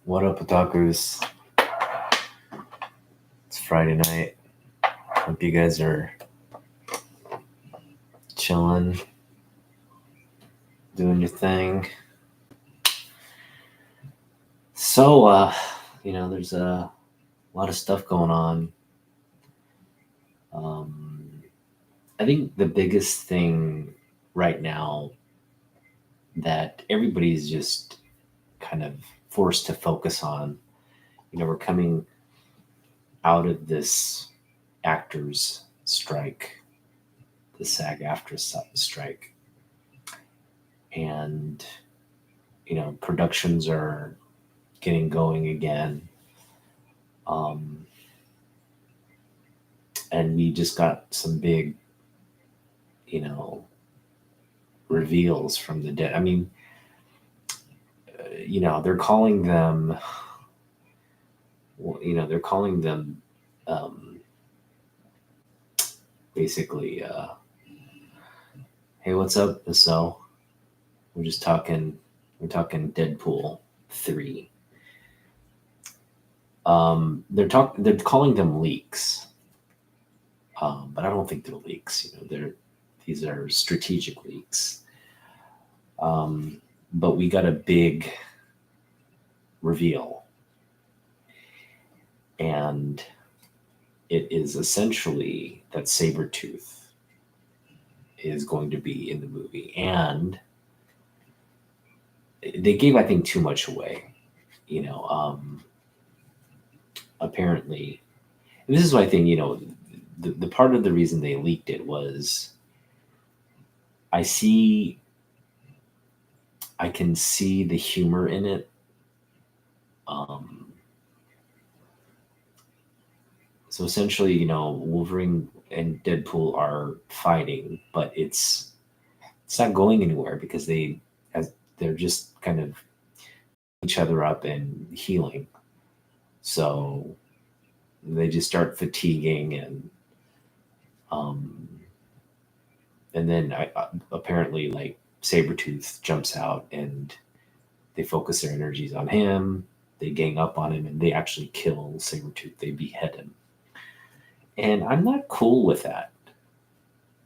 What up, otakus? It's Friday night. Hope you guys are chilling, doing your thing. So, there's a lot of stuff going on. I think the biggest thing right now that everybody's just kind of forced to focus on, we're coming out of this actors strike, the SAG-AFTRA strike, and productions are getting going again. And we just got some big, reveals from the dead. I mean, they're calling them, basically, hey, what's up, so we're talking Deadpool 3. They're calling them leaks. But I don't think they're leaks. These are strategic leaks. But we got a big reveal, and it is essentially that Sabretooth is going to be in the movie, and they gave, I think, too much away. Apparently, and this is why I think the part of the reason they leaked it was I can see the humor in it. So essentially, Wolverine and Deadpool are fighting, but it's not going anywhere because they're just kind of each other up and healing. So they just start fatiguing, and then apparently, like, Sabretooth jumps out and they focus their energies on him. They gang up on him and they actually kill Sabretooth. They behead him. And I'm not cool with that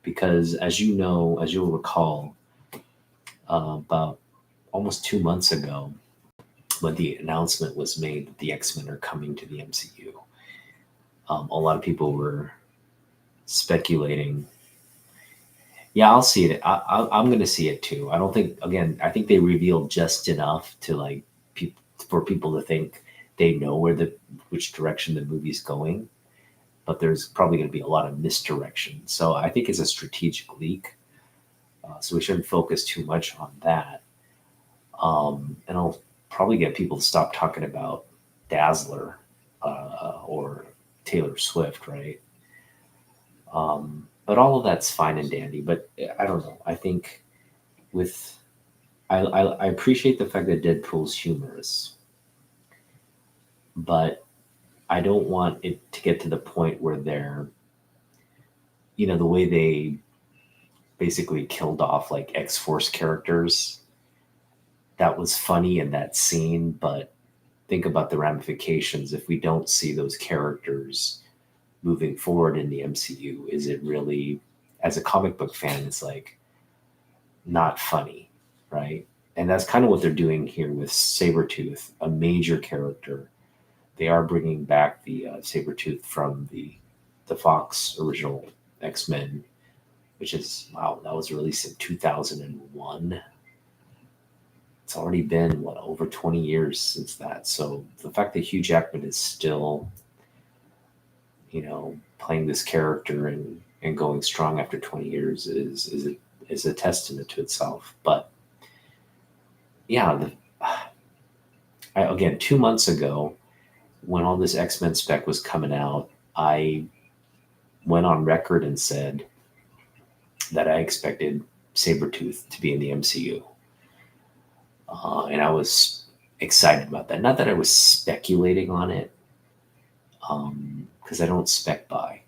because, as you'll recall, about almost 2 months ago, when the announcement was made that the X-Men are coming to the MCU, a lot of people were speculating. Yeah, I'll see it. I'm going to see it too. I think they revealed just enough to for people to think they know which direction the movie's going, but there's probably going to be a lot of misdirection. So I think it's a strategic leak. So we shouldn't focus too much on that. And I'll probably get people to stop talking about Dazzler or Taylor Swift, right? But all of that's fine and dandy. But I don't know. I think I appreciate the fact that Deadpool's humorous, but I don't want it to get to the point where they're, the way they basically killed off like X-Force characters. That was funny in that scene, but think about the ramifications if we don't see those characters moving forward in the MCU. Is it really, as a comic book fan, it's like not funny, right? And that's kind of what they're doing here with Sabretooth, a major character. They are bringing back the Sabretooth from the Fox original X-Men, which is, wow, that was released in 2001. It's already been, over 20 years since that. So the fact that Hugh Jackman is still, playing this character and going strong after 20 years is a testament to itself. But yeah, again, 2 months ago, when all this X-Men spec was coming out, I went on record and said that I expected Sabretooth to be in the MCU. And I was excited about that. Not that I was speculating on it, because I don't spec buy.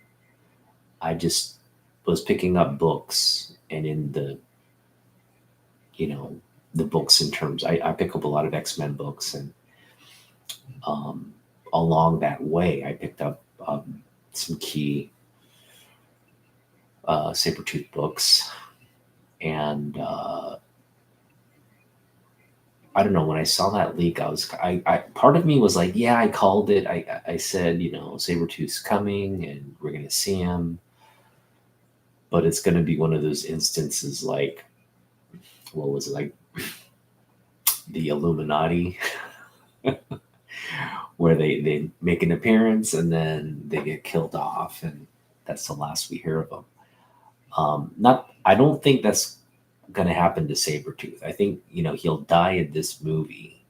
I just was picking up books, and in the the books in terms. I pick up a lot of X-Men books, and um, along that way, I picked up some key Sabretooth books, and I don't know. When I saw that leak, I part of me was like, yeah, I called it. I said, Sabretooth's coming, and we're gonna see him, but it's gonna be one of those instances like, what was it, like the Illuminati, where they make an appearance and then they get killed off, and that's the last we hear of them. Not, I don't think that's going to happen to Sabretooth. I think, he'll die in this movie,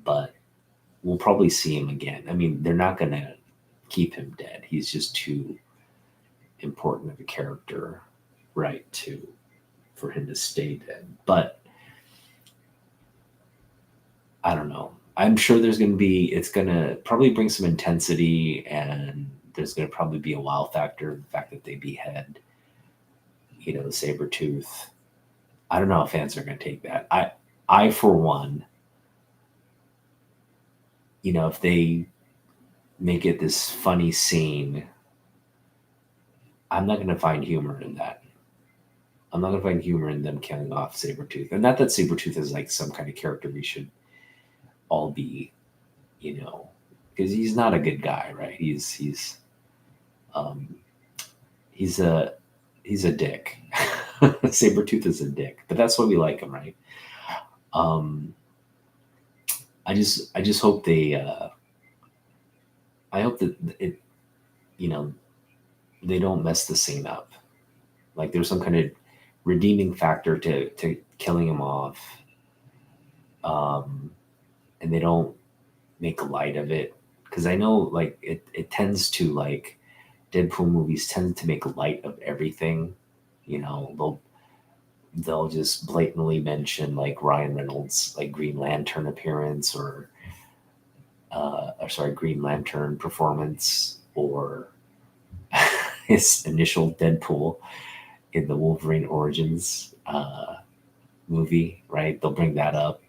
but we'll probably see him again. I mean, they're not going to keep him dead. He's just too important of a character, right, for him to stay dead. But I don't know. I'm sure it's going to probably bring some intensity, and there's going to probably be a wow factor, the fact that they behead, Sabretooth. I don't know how fans are going to take that. I for one, if they make it this funny scene, I'm not going to find humor in that. I'm not going to find humor in them killing off Sabretooth. And not that Sabretooth is like some kind of character we should all be, because he's not a good guy, right? He's a dick. Sabretooth is a dick, but that's why we like him, right? I just hope I hope that it, they don't mess the scene up. Like there's some kind of redeeming factor to killing him off. And they don't make light of it. Cause I know like it tends to, like, Deadpool movies tend to make light of everything. They'll just blatantly mention like Ryan Reynolds, like Green Lantern appearance, or Green Lantern performance, or his initial Deadpool in the Wolverine Origins movie, right? They'll bring that up.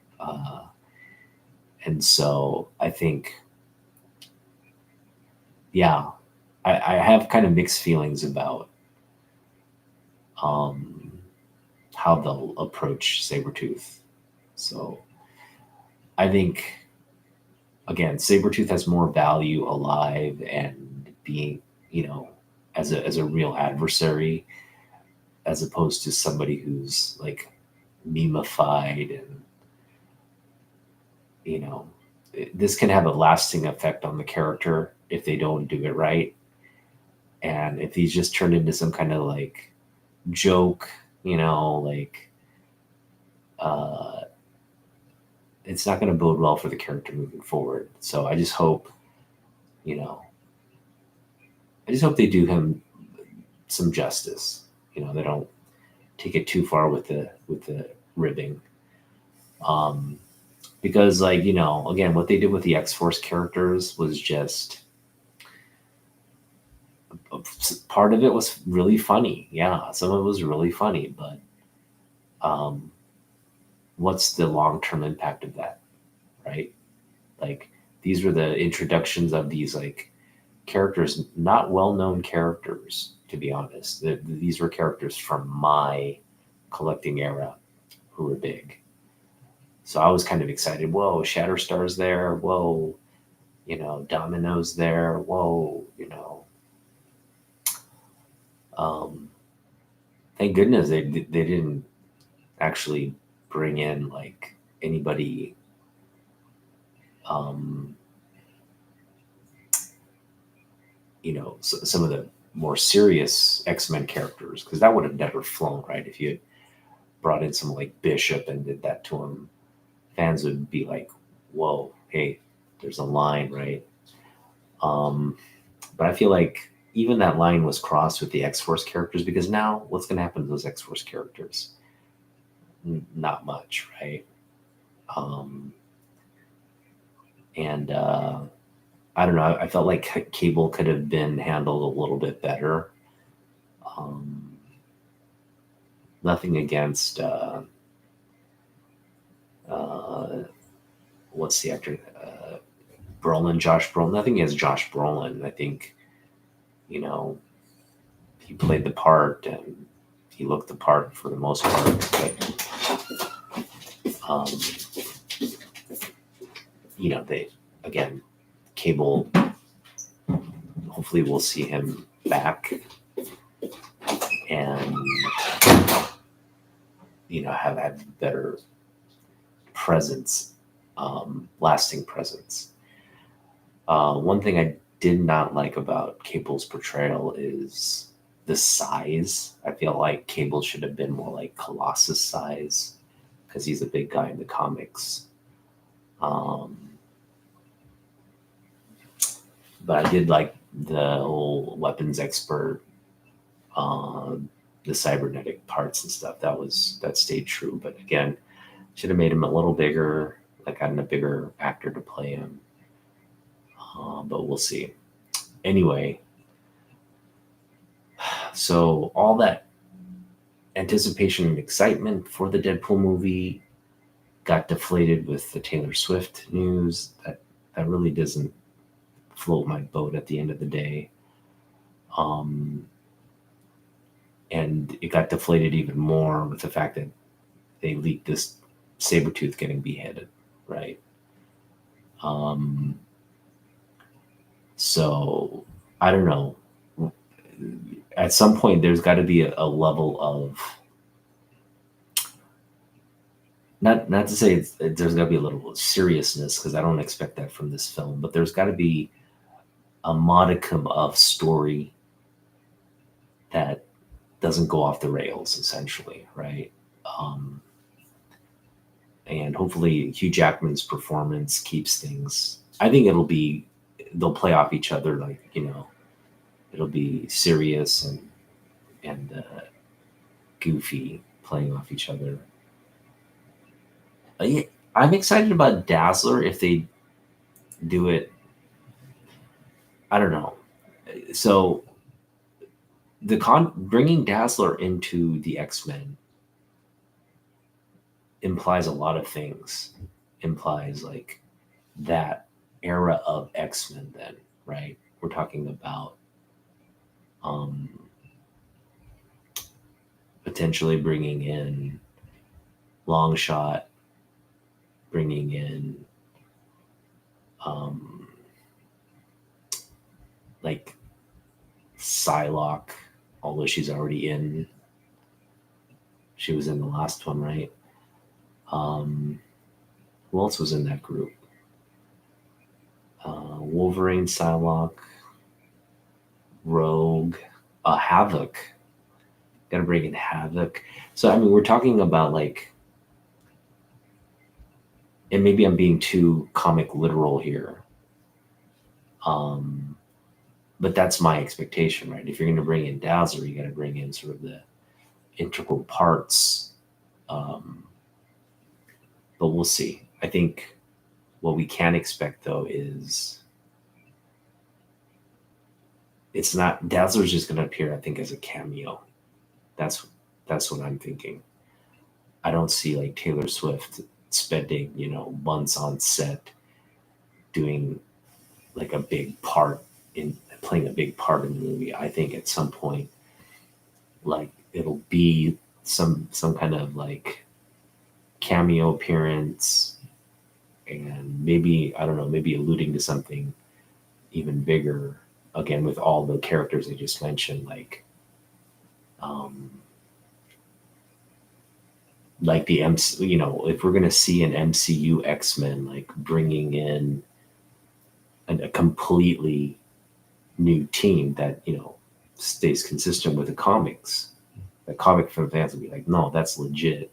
And so I think, yeah, I have kind of mixed feelings about how they'll approach Sabretooth. So I think, again, Sabretooth has more value alive and being, as a real adversary, as opposed to somebody who's like memeified, and this can have a lasting effect on the character if they don't do it right. And if he's just turned into some kind of like joke, it's not going to bode well for the character moving forward. So I just hope, they do him some justice. They don't take it too far with the ribbing. Because, like, again, what they did with the X-Force characters was just, part of it was really funny. Yeah, some of it was really funny, but what's the long-term impact of that, right? Like, these were the introductions of these, like, characters, not well-known characters, to be honest. These were characters from my collecting era who were big. So I was kind of excited. Whoa, Shatterstar's there. Whoa, Domino's there. Whoa, thank goodness they didn't actually bring in like anybody some of the more serious X-Men characters, because that would have never flown, right? If you had brought in some like Bishop and did that to him, fans would be like, whoa, hey, there's a line, right? But I feel like even that line was crossed with the X-Force characters, because now what's going to happen to those X-Force characters? Not much, right? And I don't know. I felt like Cable could have been handled a little bit better. Nothing against what's the actor? Brolin, Josh Brolin. I think he has Josh Brolin. I think, you know, he played the part and he looked the part for the most part. But, you know, again, Cable, hopefully we'll see him back and, you know, have had better presence, lasting presence. One thing I did not like about Cable's portrayal is the size. I feel like Cable should have been more like Colossus size because he's a big guy in the comics. But I did like the whole weapons expert, the cybernetic parts and stuff. That stayed true. But again, should have made him a little bigger, like gotten a bigger actor to play him. But we'll see. Anyway, so all that anticipation and excitement for the Deadpool movie got deflated with the Taylor Swift news. That really doesn't float my boat at the end of the day. And it got deflated even more with the fact that they leaked this Sabretooth getting beheaded, right? So I don't know. At some point, there's got to be a level of not to say there's got to be a little seriousness, because I don't expect that from this film, but there's got to be a modicum of story that doesn't go off the rails, essentially, right? And hopefully Hugh Jackman's performance keeps things. I think they'll play off each other, like, you know, it'll be serious and goofy, playing off each other. I'm excited about Dazzler if they do it. I don't know. So bringing Dazzler into the X-Men implies a lot of things. Implies like that era of X-Men then, right? We're talking about potentially bringing in Longshot, bringing in like Psylocke, although she was in the last one, right? Who else was in that group? Wolverine, Psylocke, Rogue, Havoc. Got to bring in Havoc. So I mean, we're talking about like, and maybe I'm being too comic literal here, but that's my expectation, right? If you're going to bring in Dazzler, you got to bring in sort of the integral parts. But we'll see. I think what we can expect, though, is it's not Dazzler's just going to appear, I think, as a cameo. That's what I'm thinking. I don't see like Taylor Swift spending, you know, months on set doing like a big part playing a big part in the movie. I think at some point, like, it'll be some kind of like cameo appearance, and maybe, I don't know, maybe alluding to something even bigger, again, with all the characters I just mentioned, like the MC, you know, if we're going to see an MCU X-Men, like bringing in a completely new team that, you know, stays consistent with the comics, the comic fans will be like, no, that's legit.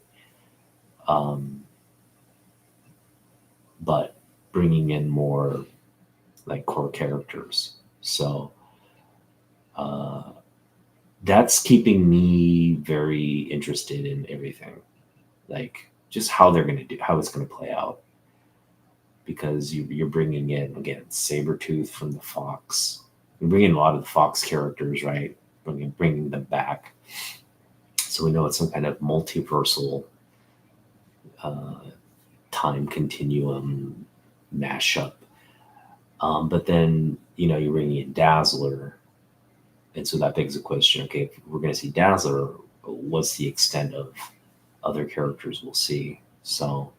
But bringing in more like core characters. So that's keeping me very interested in everything, like just how they're going to do, how it's going to play out. Because you're bringing in, again, Sabretooth from the Fox. You're bringing a lot of the Fox characters, right? Bringing them back. So we know it's some kind of multiversal time continuum mashup. But then, you're bringing in Dazzler. And so that begs the question, okay, if we're going to see Dazzler, what's the extent of other characters we'll see? So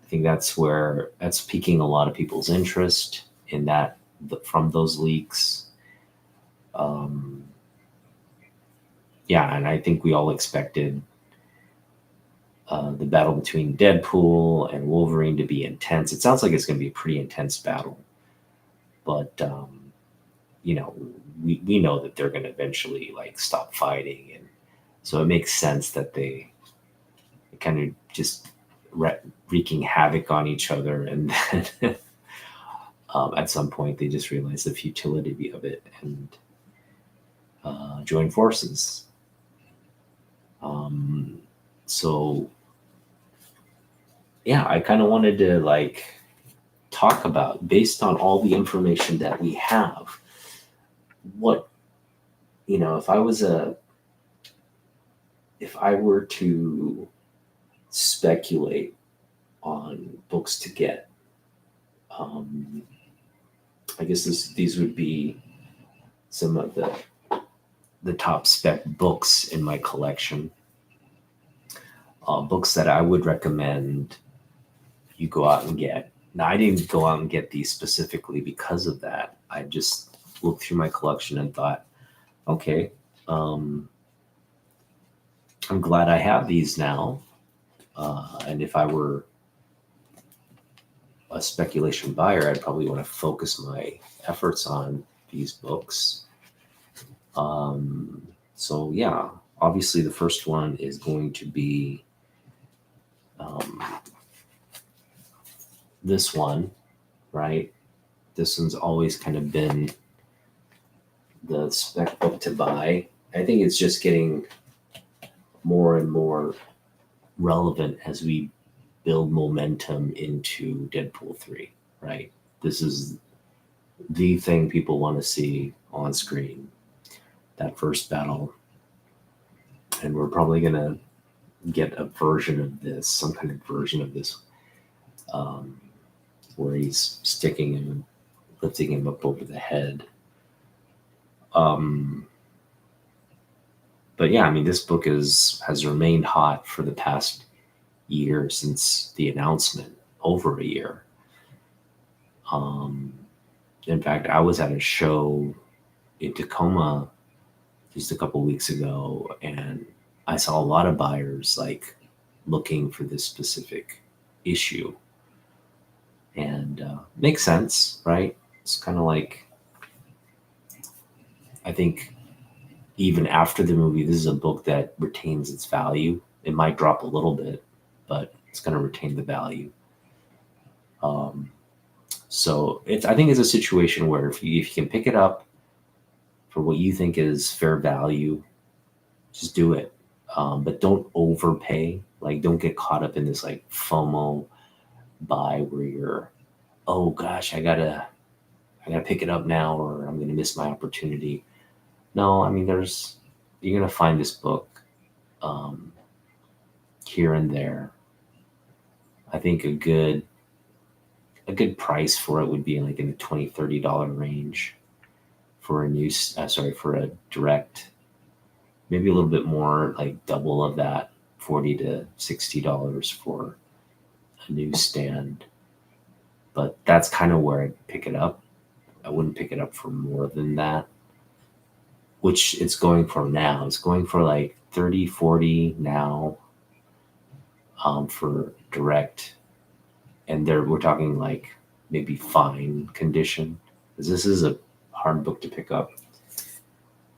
I think that's piquing a lot of people's interest in that from those leaks. Yeah, and I think we all expected the battle between Deadpool and Wolverine to be intense. It sounds like it's going to be a pretty intense battle, but we know that they're going to eventually like stop fighting, and so it makes sense that they kind of just wreaking havoc on each other, and then at some point they just realize the futility of it and join forces. So yeah, I kind of wanted to like talk about, based on all the information that we have, what, if I were to speculate on books to get, I guess these would be some of the top spec books in my collection. Books that I would recommend you go out and get. Now, I didn't go out and get these specifically because of that. I just looked through my collection and thought, okay, I'm glad I have these now. And if I were a speculation buyer, I'd probably want to focus my efforts on these books. So yeah, obviously the first one is going to be this one, right? This one's always kind of been the spec book to buy. I think it's just getting more and more relevant as we build momentum into Deadpool 3, right? This is the thing people want to see on screen, that first battle. And we're probably going to get a version of this, some kind of version of this, where he's sticking him, lifting him up over the head. But yeah, I mean, this book has remained hot for the past year since the announcement, over a year. In fact, I was at a show in Tacoma just a couple weeks ago, and I saw a lot of buyers like looking for this specific issue. And makes sense, right? It's kind of like, I think even after the movie, this is a book that retains its value. It might drop a little bit, but it's going to retain the value. So I think it's a situation where if you can pick it up for what you think is fair value, just do it. But don't overpay. Like, don't get caught up in this like FOMO buy where you're, oh gosh, I gotta pick it up now, or I'm gonna miss my opportunity. No, I mean, you're gonna find this book here and there. I think a good price for it would be like in the $20-$30 range for for a direct, maybe a little bit more, like double of that, $40 to $60 for a newsstand. But that's kind of where I'd pick it up. I wouldn't pick it up for more than that, which it's going for now. It's going for like 30, 40 now, for direct. And we're talking like maybe fine condition, because this is a hard book to pick up.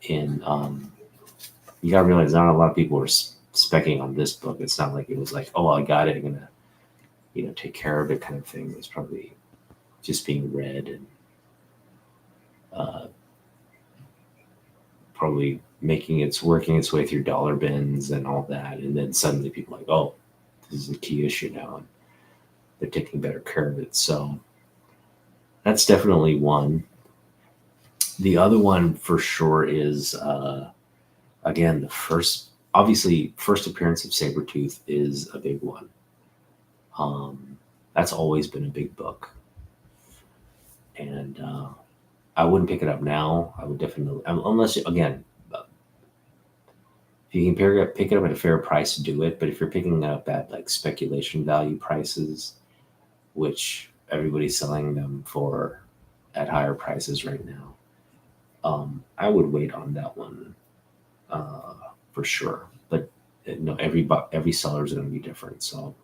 You gotta realize not a lot of people are specking on this book. It's not like it was like, oh, I got it, I'm gonna take care of it kind of thing. It's probably just being read and probably working its way through dollar bins and all that, and then suddenly people are like, oh, this is a key issue now, and they're taking better care of it. So that's definitely one. The other one for sure is again, first appearance of Sabretooth is a big one. That's always been a big book. and I wouldn't pick it up now. I would definitely, unless again, if you can pick it up at a fair price, do it. But if you're picking it up at like speculation value prices, which everybody's selling them for at higher prices right now, I would wait on that one for sure. But no, every seller is going to be different. So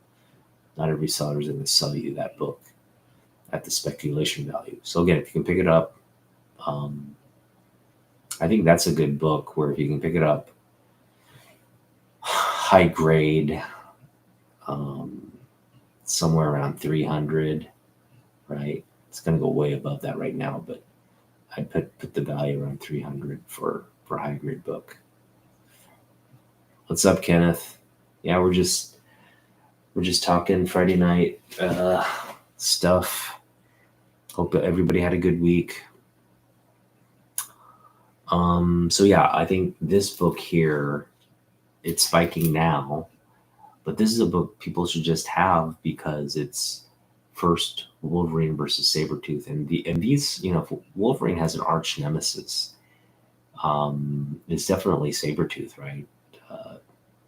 not every seller is going to sell you that book at the speculation value. So again, if you can pick it up, I think that's a good book where if you can pick it up high grade, somewhere around 300, right? It's going to go way above that right now, but I'd put the value around 300 for a high grade book. What's up, Kenneth? Yeah, we're just talking Friday night stuff. Hope everybody had a good week. So yeah, I think this book here, it's spiking now, but this is a book people should just have because it's first Wolverine versus Sabretooth, and these, Wolverine has an arch nemesis. It's definitely Sabretooth, right?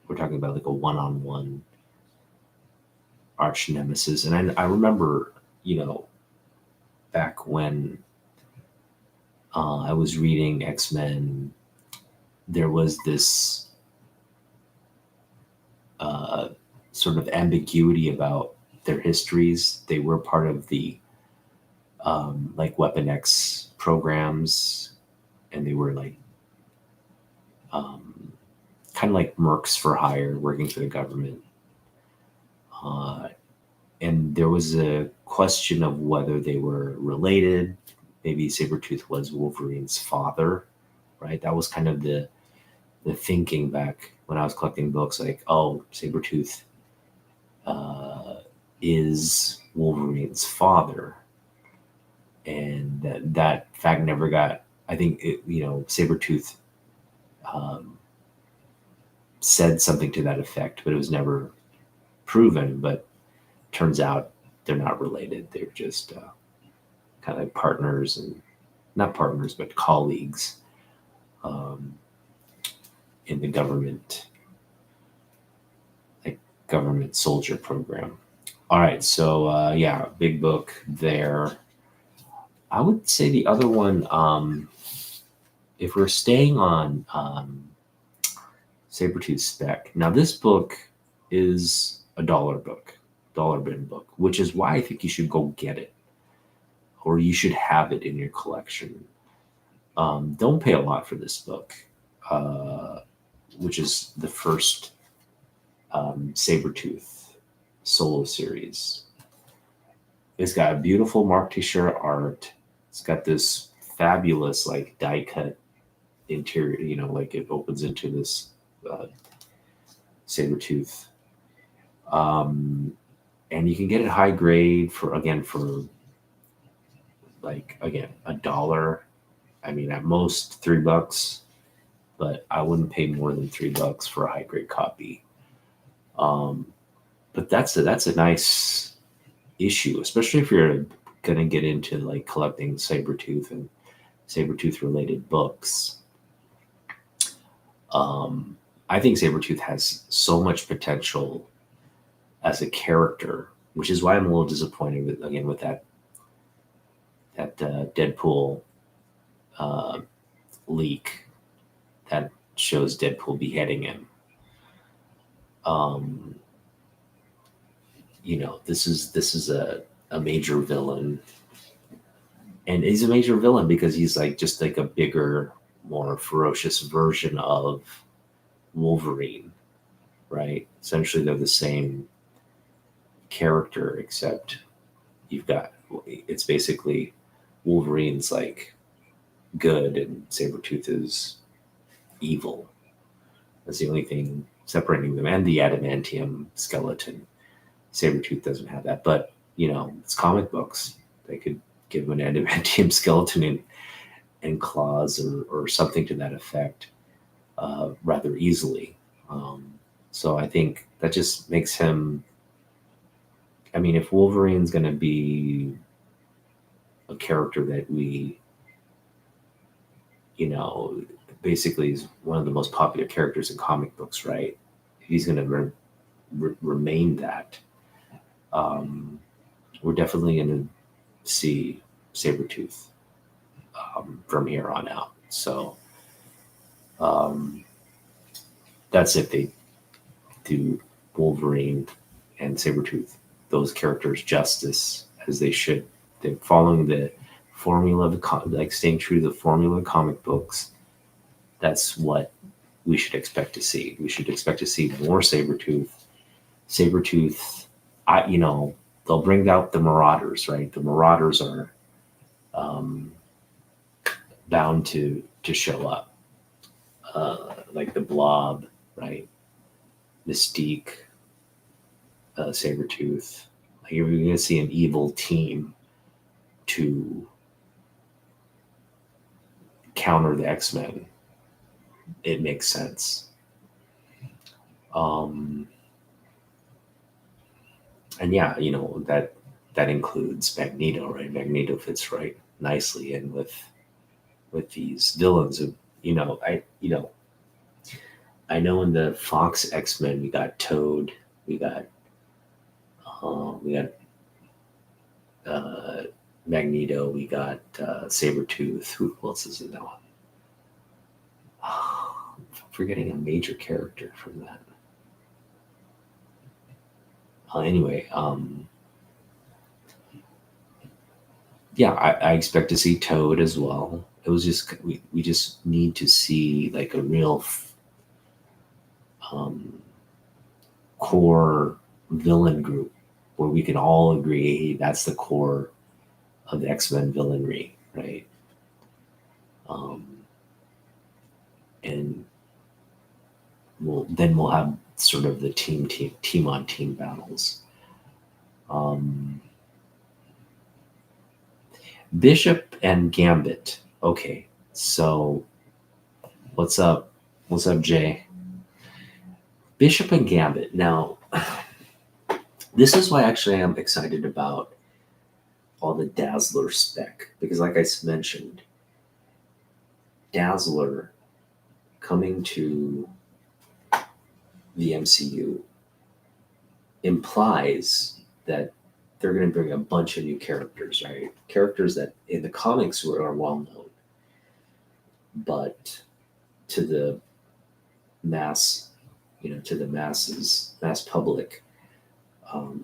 We're talking about like a one-on-one arch nemesis, and I remember, back when I was reading X-Men, there was this sort of ambiguity about their histories. They were part of the like Weapon X programs, and they were like kind of like mercs for hire, working for the government. And there was a question of whether they were related. Maybe Sabretooth was Wolverine's father, right? That was kind of the thinking back when I was collecting books, like, oh, Sabretooth is Wolverine's father. And that fact never got, I think, Sabretooth said something to that effect, but it was never proven. But turns out they're not related. They're just kind of like partners, and not partners, but colleagues in the government soldier program. All right, so yeah, big book there. I would say the other one, if we're staying on Sabretooth Spec, now this book is a dollar bin book, which is why I think you should go get it, or you should have it in your collection. Don't pay a lot for this book, which is the first Sabretooth solo series. It's got a beautiful Mark Teixeira art. It's got this fabulous like die cut interior, like it opens into this Sabretooth. And you can get it high grade for like, again, $1. I mean, at most $3, but I wouldn't pay more than $3 for a high grade copy. But that's a nice issue, especially if you're gonna get into like collecting Sabretooth and Sabretooth related books. I think Sabretooth has so much potential as a character, which is why I'm a little disappointed with that Deadpool leak that shows Deadpool beheading him. This is a major villain, and he's a major villain because he's like just like a bigger, more ferocious version of Wolverine, right? Essentially, they're the same character, except it's basically Wolverine's like good and Sabretooth is evil. That's the only thing separating them, and the adamantium skeleton. Sabretooth doesn't have that, but it's comic books. They could give him an adamantium skeleton and claws or something to that effect rather easily. So I think that just makes him, I mean, if Wolverine's going to be a character that we, basically is one of the most popular characters in comic books, right? He's going to remain that. We're definitely going to see Sabretooth from here on out. So that's if they do Wolverine and Sabretooth, those characters, justice as they should. They're following the formula of like staying true to the formula of comic books. That's what we should expect to see. We should expect to see more Sabretooth. Sabretooth, they'll bring out the Marauders, right? The Marauders are bound to show up. Like the Blob, right? Mystique, Sabretooth. Like you're going to see an evil team to counter the X-Men. It makes sense. And yeah, that includes Magneto, right? Magneto fits right nicely in with these villains. I know in the Fox X-Men we got Toad, we got Magneto, we got Sabretooth. Who else is in that one? I'm forgetting a major character from that. Anyway, yeah, I expect to see Toad as well. It was just we just need to see like a real core villain group where we can all agree that's the core of the X-Men villainry, right? And we'll have sort of the team on team battles. Bishop and Gambit. Okay, so what's up? What's up, Jay? Bishop and Gambit. Now, this is why actually I'm excited about all the Dazzler spec, because like I mentioned, Dazzler coming to the MCU implies that they're going to bring a bunch of new characters, right? Characters that in the comics are well known, but to the mass, to the masses, mass public,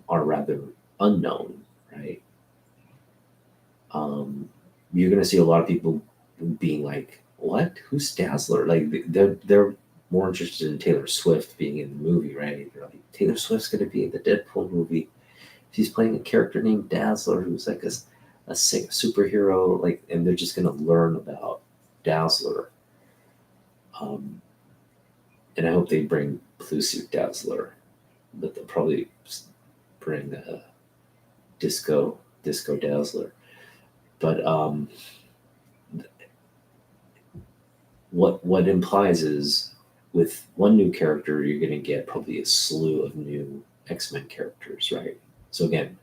are rather unknown, right? You're going to see a lot of people being like, "What? Who's Dazzler?" Like they're more interested in Taylor Swift being in the movie, right? They're like, Taylor Swift's going to be in the Deadpool movie. She's playing a character named Dazzler who's like a superhero, like, and they're just going to learn about Dazzler. And I hope they bring Blue Suit Dazzler, but they'll probably bring Disco Dazzler. But what implies is with one new character, you're going to get probably a slew of new X-Men characters, right? So again,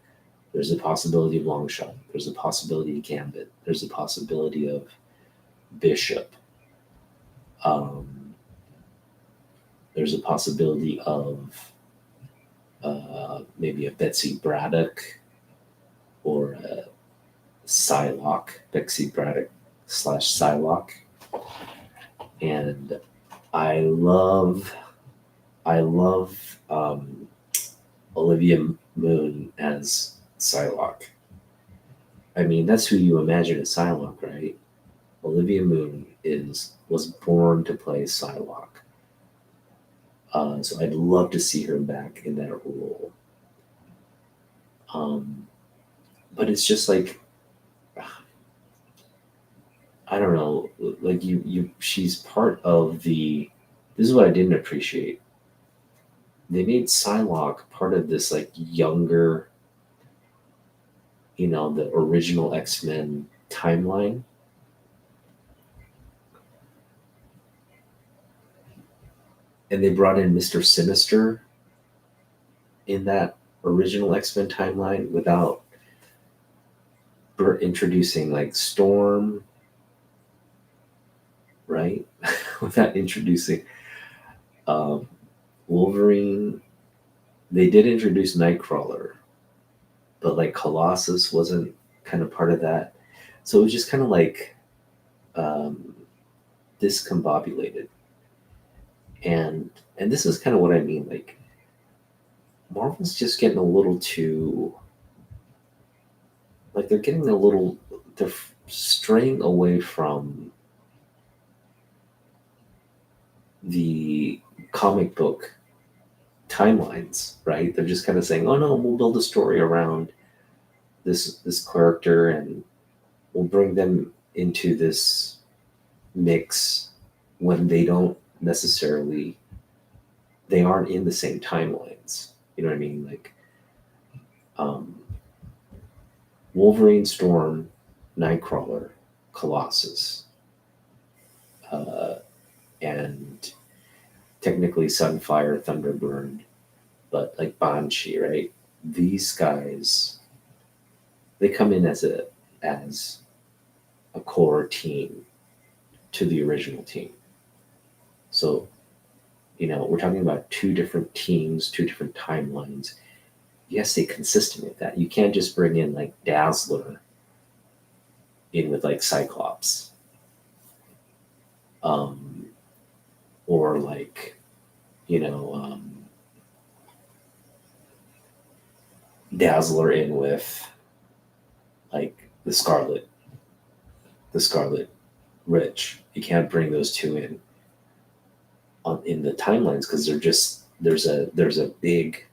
there's a possibility of Longshot. There's a possibility of Gambit. There's a possibility of Bishop. There's a possibility of maybe a Betsy Braddock or a Psylocke, Betsy Braddock / Psylocke. And I love Olivia Moon as Psylocke. I mean, that's who you imagine as Psylocke, right? Olivia Moon was born to play Psylocke. So I'd love to see her back in that role. But it's just like, I don't know, like she's part of this is what I didn't appreciate. They made Psylocke part of this like younger, the original X-Men timeline. And they brought in Mr. Sinister in that original X-Men timeline without introducing like Storm, right? Without introducing um, Wolverine. They did introduce Nightcrawler, but like Colossus wasn't kind of part of that. So it was just kind of like um, discombobulated. And this is kind of what I mean. Like Marvel's just getting a little too, like they're straying away from the comic book timelines, right? They're just kind of saying, "Oh no, we'll build a story around this character and we'll bring them into this mix," when they aren't in the same timelines. You know what I mean? Like um, Wolverine, Storm, Nightcrawler, Colossus, uh, and technically Sunfire, Thunderbird, but like Banshee, right? These guys, they come in as a core team to the original team. So, we're talking about two different teams, two different timelines. You gotta stay consistent with that. You can't just bring in like Dazzler in with like Cyclops, um, or like you know Dazzler in with like the Scarlet Witch. You can't bring those two in the timelines because there's a big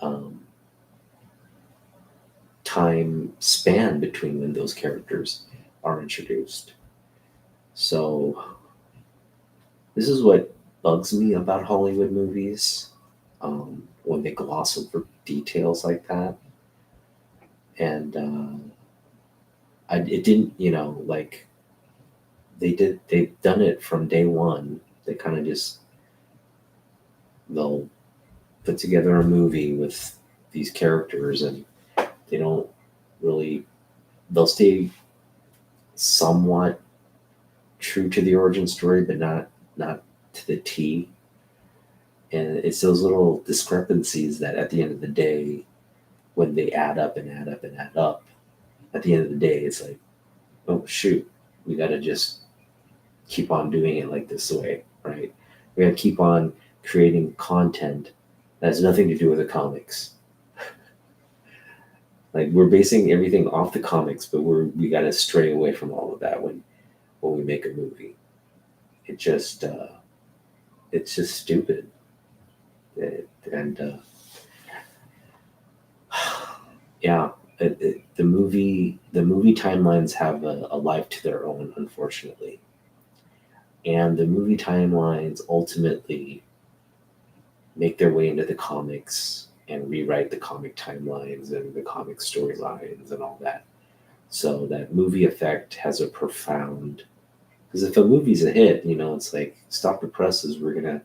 um, time span between when those characters are introduced. So this is what bugs me about Hollywood movies, when they gloss over details like that. And it didn't, like they've done it from day one. They kind of just, they'll put together a movie with these characters and they don't really, they'll stay somewhat true to the origin story, but not to the T. And it's those little discrepancies that at the end of the day, when they add up and add up and add up, at the end of the day, it's like, oh shoot, we got to just keep on doing it like this way, right? We got to keep on creating content that has nothing to do with the comics. Like we're basing everything off the comics, but we got to stray away from all of that when we make a movie. It just it's just stupid. And yeah, the movie timelines have a life to their own, unfortunately, and the movie timelines ultimately make their way into the comics and rewrite the comic timelines and the comic storylines and all that. So that movie effect has a profound, because if a movie's a hit, it's like stop the presses. We're gonna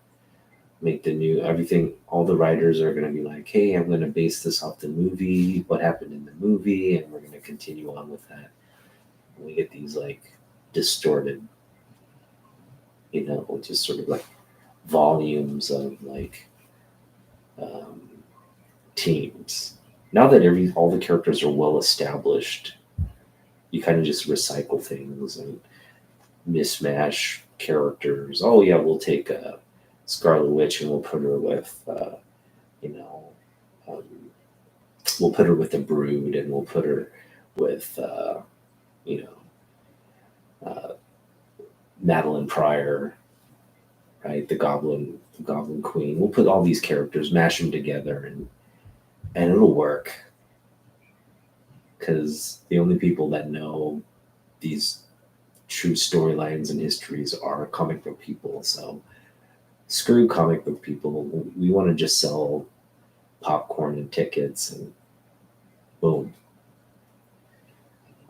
make the new everything. All the writers are gonna be like, hey, I'm gonna base this off the movie, what happened in the movie, and we're gonna continue on with that. And we get these like distorted, just sort of like volumes of like um, teams. Now that all the characters are well established, you kind of just recycle things and mismatch characters. Oh yeah, we'll take Scarlet Witch and we'll put her with, you know, um, we'll put her with the Brood, and we'll put her with, you Madeline Pryor, right? The Goblin Queen. We'll put all these characters, mash them together, and it'll work. Because the only people that know these true storylines and histories are comic book people. So screw comic book people. We want to just sell popcorn and tickets, and boom.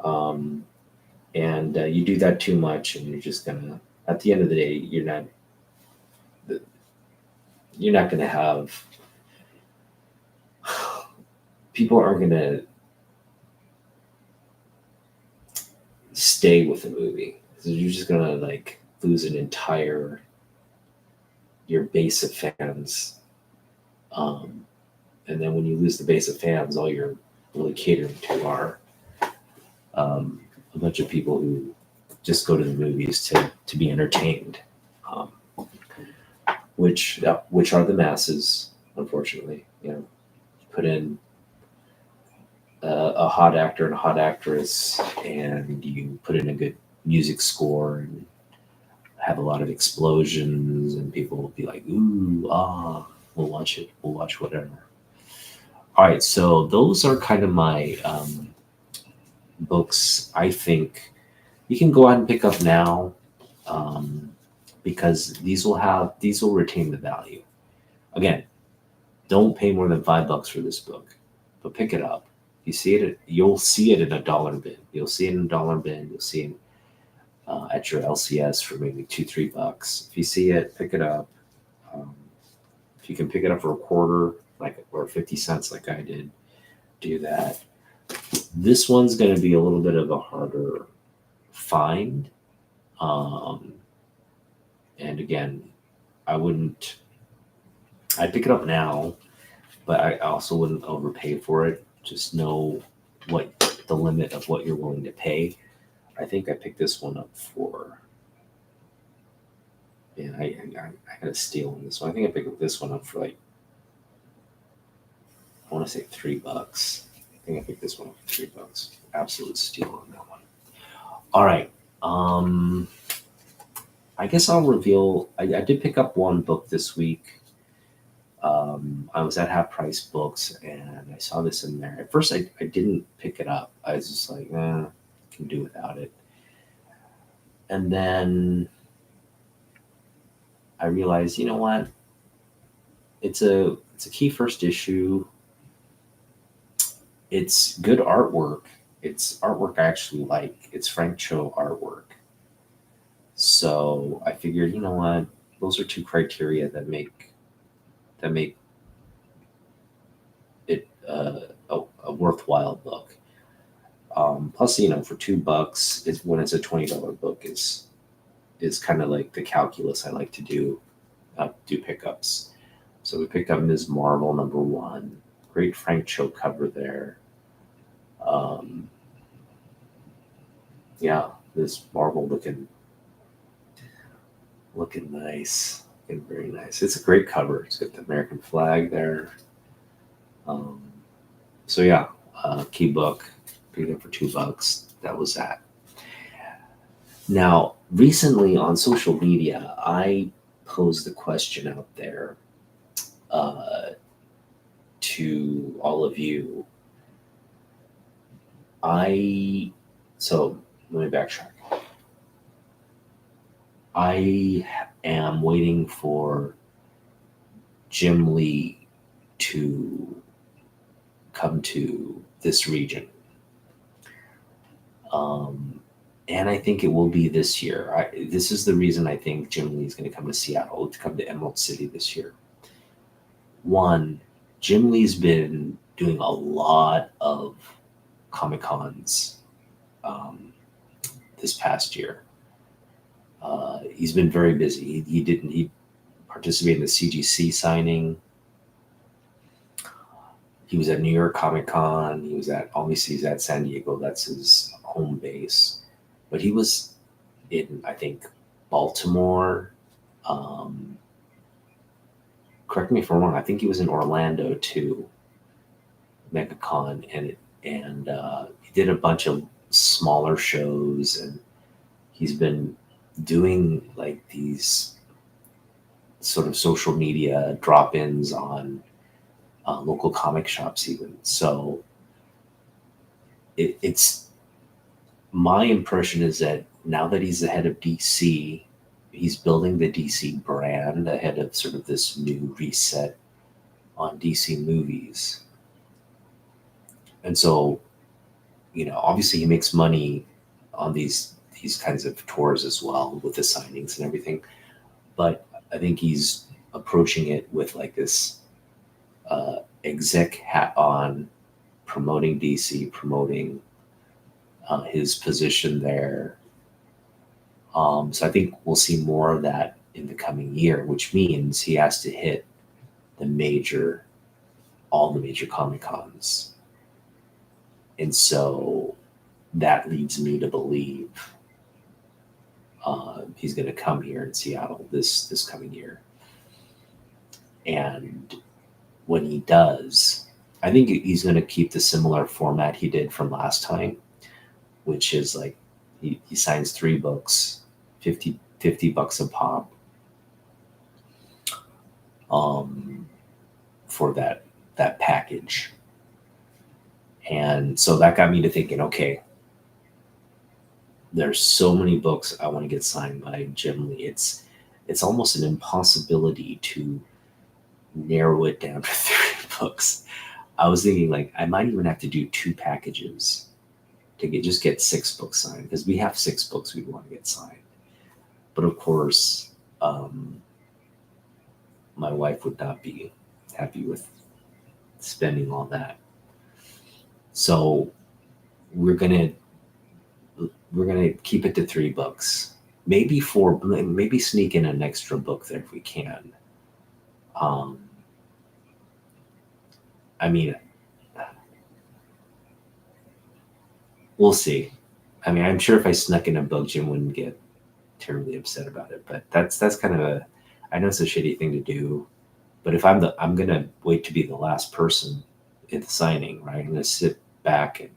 Um, and you do that too much, and you're just gonna. At the end of the day, you're not gonna have. People aren't gonna stay with the movie. So you're just gonna like lose your base of fans. And then when you lose the base of fans, all you're really catering to are a bunch of people who just go to the movies to be entertained, um, which are the masses, unfortunately. Put in a hot actor and a hot actress, and you put in a good music score and have a lot of explosions, and people will be like, "Ooh, ah, we'll watch it. We'll watch whatever." All right, so those are kind of my books. I think you can go out and pick up now, because these will retain the value. Again, don't pay more than $5 for this book, but pick it up. You see it, you'll see it in a dollar bin. You'll see it in a dollar bin. You'll see it at your LCS for maybe $2-3. If you see it, pick it up. If you can pick it up for a quarter, or 50 cents, like I did, do that. This one's going to be a little bit of a harder find. And again, I'd pick it up now, but I also wouldn't overpay for it. Just know what the limit of what you're willing to pay. I think I picked this one up for, yeah, I got a steal on this one. I think I picked this one up for I want to say $3. I think I picked this one up for $3. Absolute steal on that one. All right. I guess I'll reveal, I did pick up one book this week. I was at Half Price Books and I saw this in there. At first, I didn't pick it up. I was just like, can do without it. And then I realized, you know what? It's a key first issue. It's good artwork. It's artwork I actually like. It's Frank Cho artwork. So I figured, you know what? Those are two criteria that make it a worthwhile book. Plus, for $2, when it's a $20 book, is kind of like the calculus I like to do pickups. So we picked up Ms. Marvel #1. Great Frank Cho cover there. Yeah, this Marvel looking nice, looking very nice. It's a great cover. It's got the American flag there. So yeah, key book, picked it up for $2. That was that. Now, recently on social media, I posed the question out there to all of you. So let me backtrack. I am waiting for Jim Lee to come to this region. And I think it will be this year. This is the reason I think Jim Lee is going to come to Seattle, to come to Emerald City this year. One, Jim Lee's been doing a lot of Comic-Cons this past year. He's been very busy. He participated in the CGC signing. He was at New York Comic-Con. He's at San Diego. That's his home base. But he was in, I think, Baltimore. Correct me if I'm wrong. I think he was in Orlando too, MegaCon, and he did a bunch of smaller shows, and he's been doing like these sort of social media drop-ins on local comic shops even. So it's my impression is that now that he's the head of DC, he's building the DC brand ahead of sort of this new reset on DC movies. And so, obviously he makes money on these kinds of tours as well with the signings and everything. But I think he's approaching it with like this exec hat on, promoting DC, promoting his position there. So I think we'll see more of that in the coming year, which means he has to hit all the major Comic Cons. And so that leads me to believe he's going to come here in Seattle this coming year. And when he does, I think he's going to keep the similar format he did from last time, which is like he signs 3 books, $50 a pop, for that package. And so that got me to thinking, okay, there's so many books I want to get signed by Jim Lee. It's almost an impossibility to narrow it down to 3 books. I was thinking like I might even have to do 2 packages to get 6 books signed, because we have 6 books we want to get signed. But of course, my wife would not be happy with spending all that. So we're gonna keep it to 3 books, maybe 4, maybe sneak in an extra book there if we can. I mean, we'll see. I mean, I'm sure if I snuck in a book, Jim wouldn't get terribly upset about it. But that's kind of I know it's a shitty thing to do, but if I'm gonna wait to be the last person at the signing, right? I'm gonna sit back and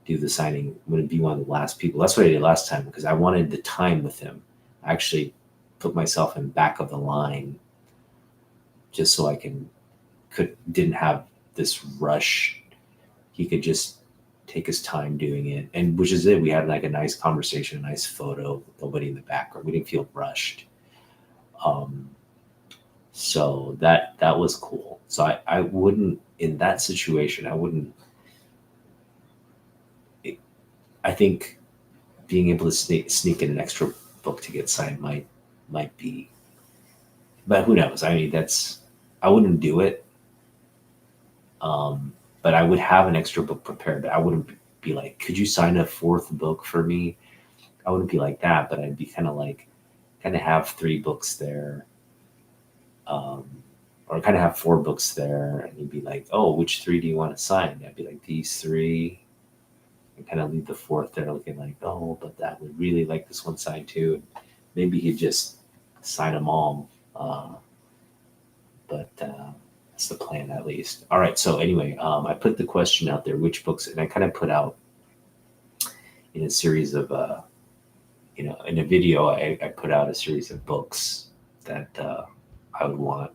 do the signing. I'm gonna be one of the last people. That's what I did last time, because I wanted the time with him. I actually put myself in back of the line just so I didn't have this rush. He could just take his time doing it, and which is it. We had like a nice conversation, a nice photo, nobody in the background. We didn't feel rushed. So that was cool. So I wouldn't, in that situation, I think being able to sneak in an extra book to get signed might be, but who knows? I mean, I wouldn't do it. But I would have an extra book prepared. I wouldn't be like, could you sign a 4th book for me? I wouldn't be like that, but I'd be kind of have 3 books there. Or kind of have 4 books there, and you'd be like, oh, which 3 do you want to sign? I'd be like, these 3, and kind of leave the 4th there looking like, oh, but that would really like this one signed too. And maybe he'd just sign them all. But that's the plan, at least. All right. So anyway, I put the question out there, which books, and I kind of put out in a series of, in a video, I put out a series of books that I would want.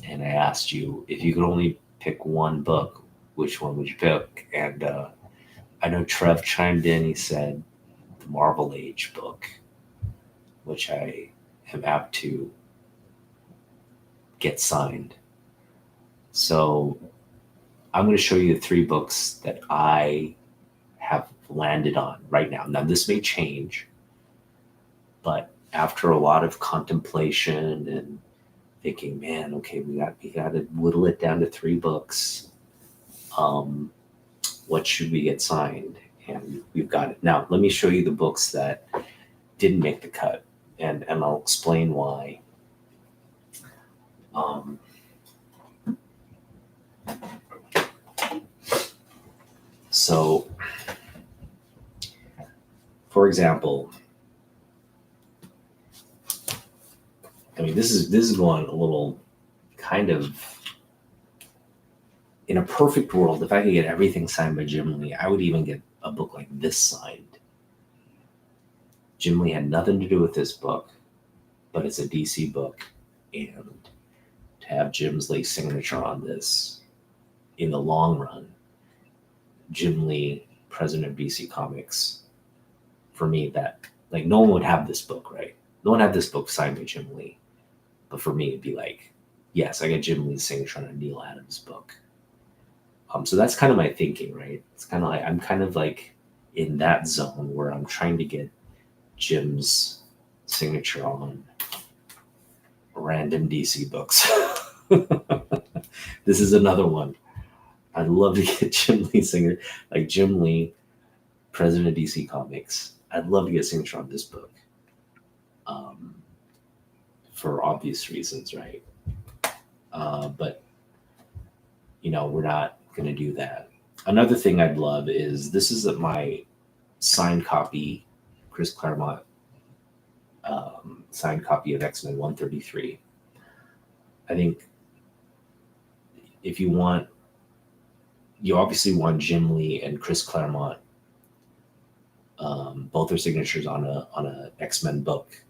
And I asked you, if you could only pick one book, which one would you pick? And I know Trev chimed in. He said the Marvel Age book, which I am apt to get signed. So I'm going to show you the 3 books that I have landed on right now. Now, this may change, but after a lot of contemplation and thinking, man, okay, we got to whittle it down to 3 books. What should we get signed? And we've got it. Now, let me show you the books that didn't make the cut, and I'll explain why. So, for example, I mean, this is going a little kind of, in a perfect world, if I could get everything signed by Jim Lee, I would even get a book like this signed. Jim Lee had nothing to do with this book, but it's a DC book, and to have Jim Lee's signature on this, in the long run, Jim Lee, president of DC Comics, for me, that, like, no one would have this book, right? No one had this book signed by Jim Lee. But for me, it'd be like, yes, I got Jim Lee's signature on a Neil Adams book. So that's kind of my thinking, right? It's kind of like, I'm kind of like in that zone where I'm trying to get Jim's signature on random DC books. This is another one. I'd love to get Jim Lee signature, like Jim Lee, president of DC Comics. I'd love to get a signature on this book, for obvious reasons, right? But we're not going to do that. Another thing I'd love is this is my signed copy, Chris Claremont signed copy of X-Men 133. I think if you obviously want Jim Lee and Chris Claremont, both their signatures on a X-Men book.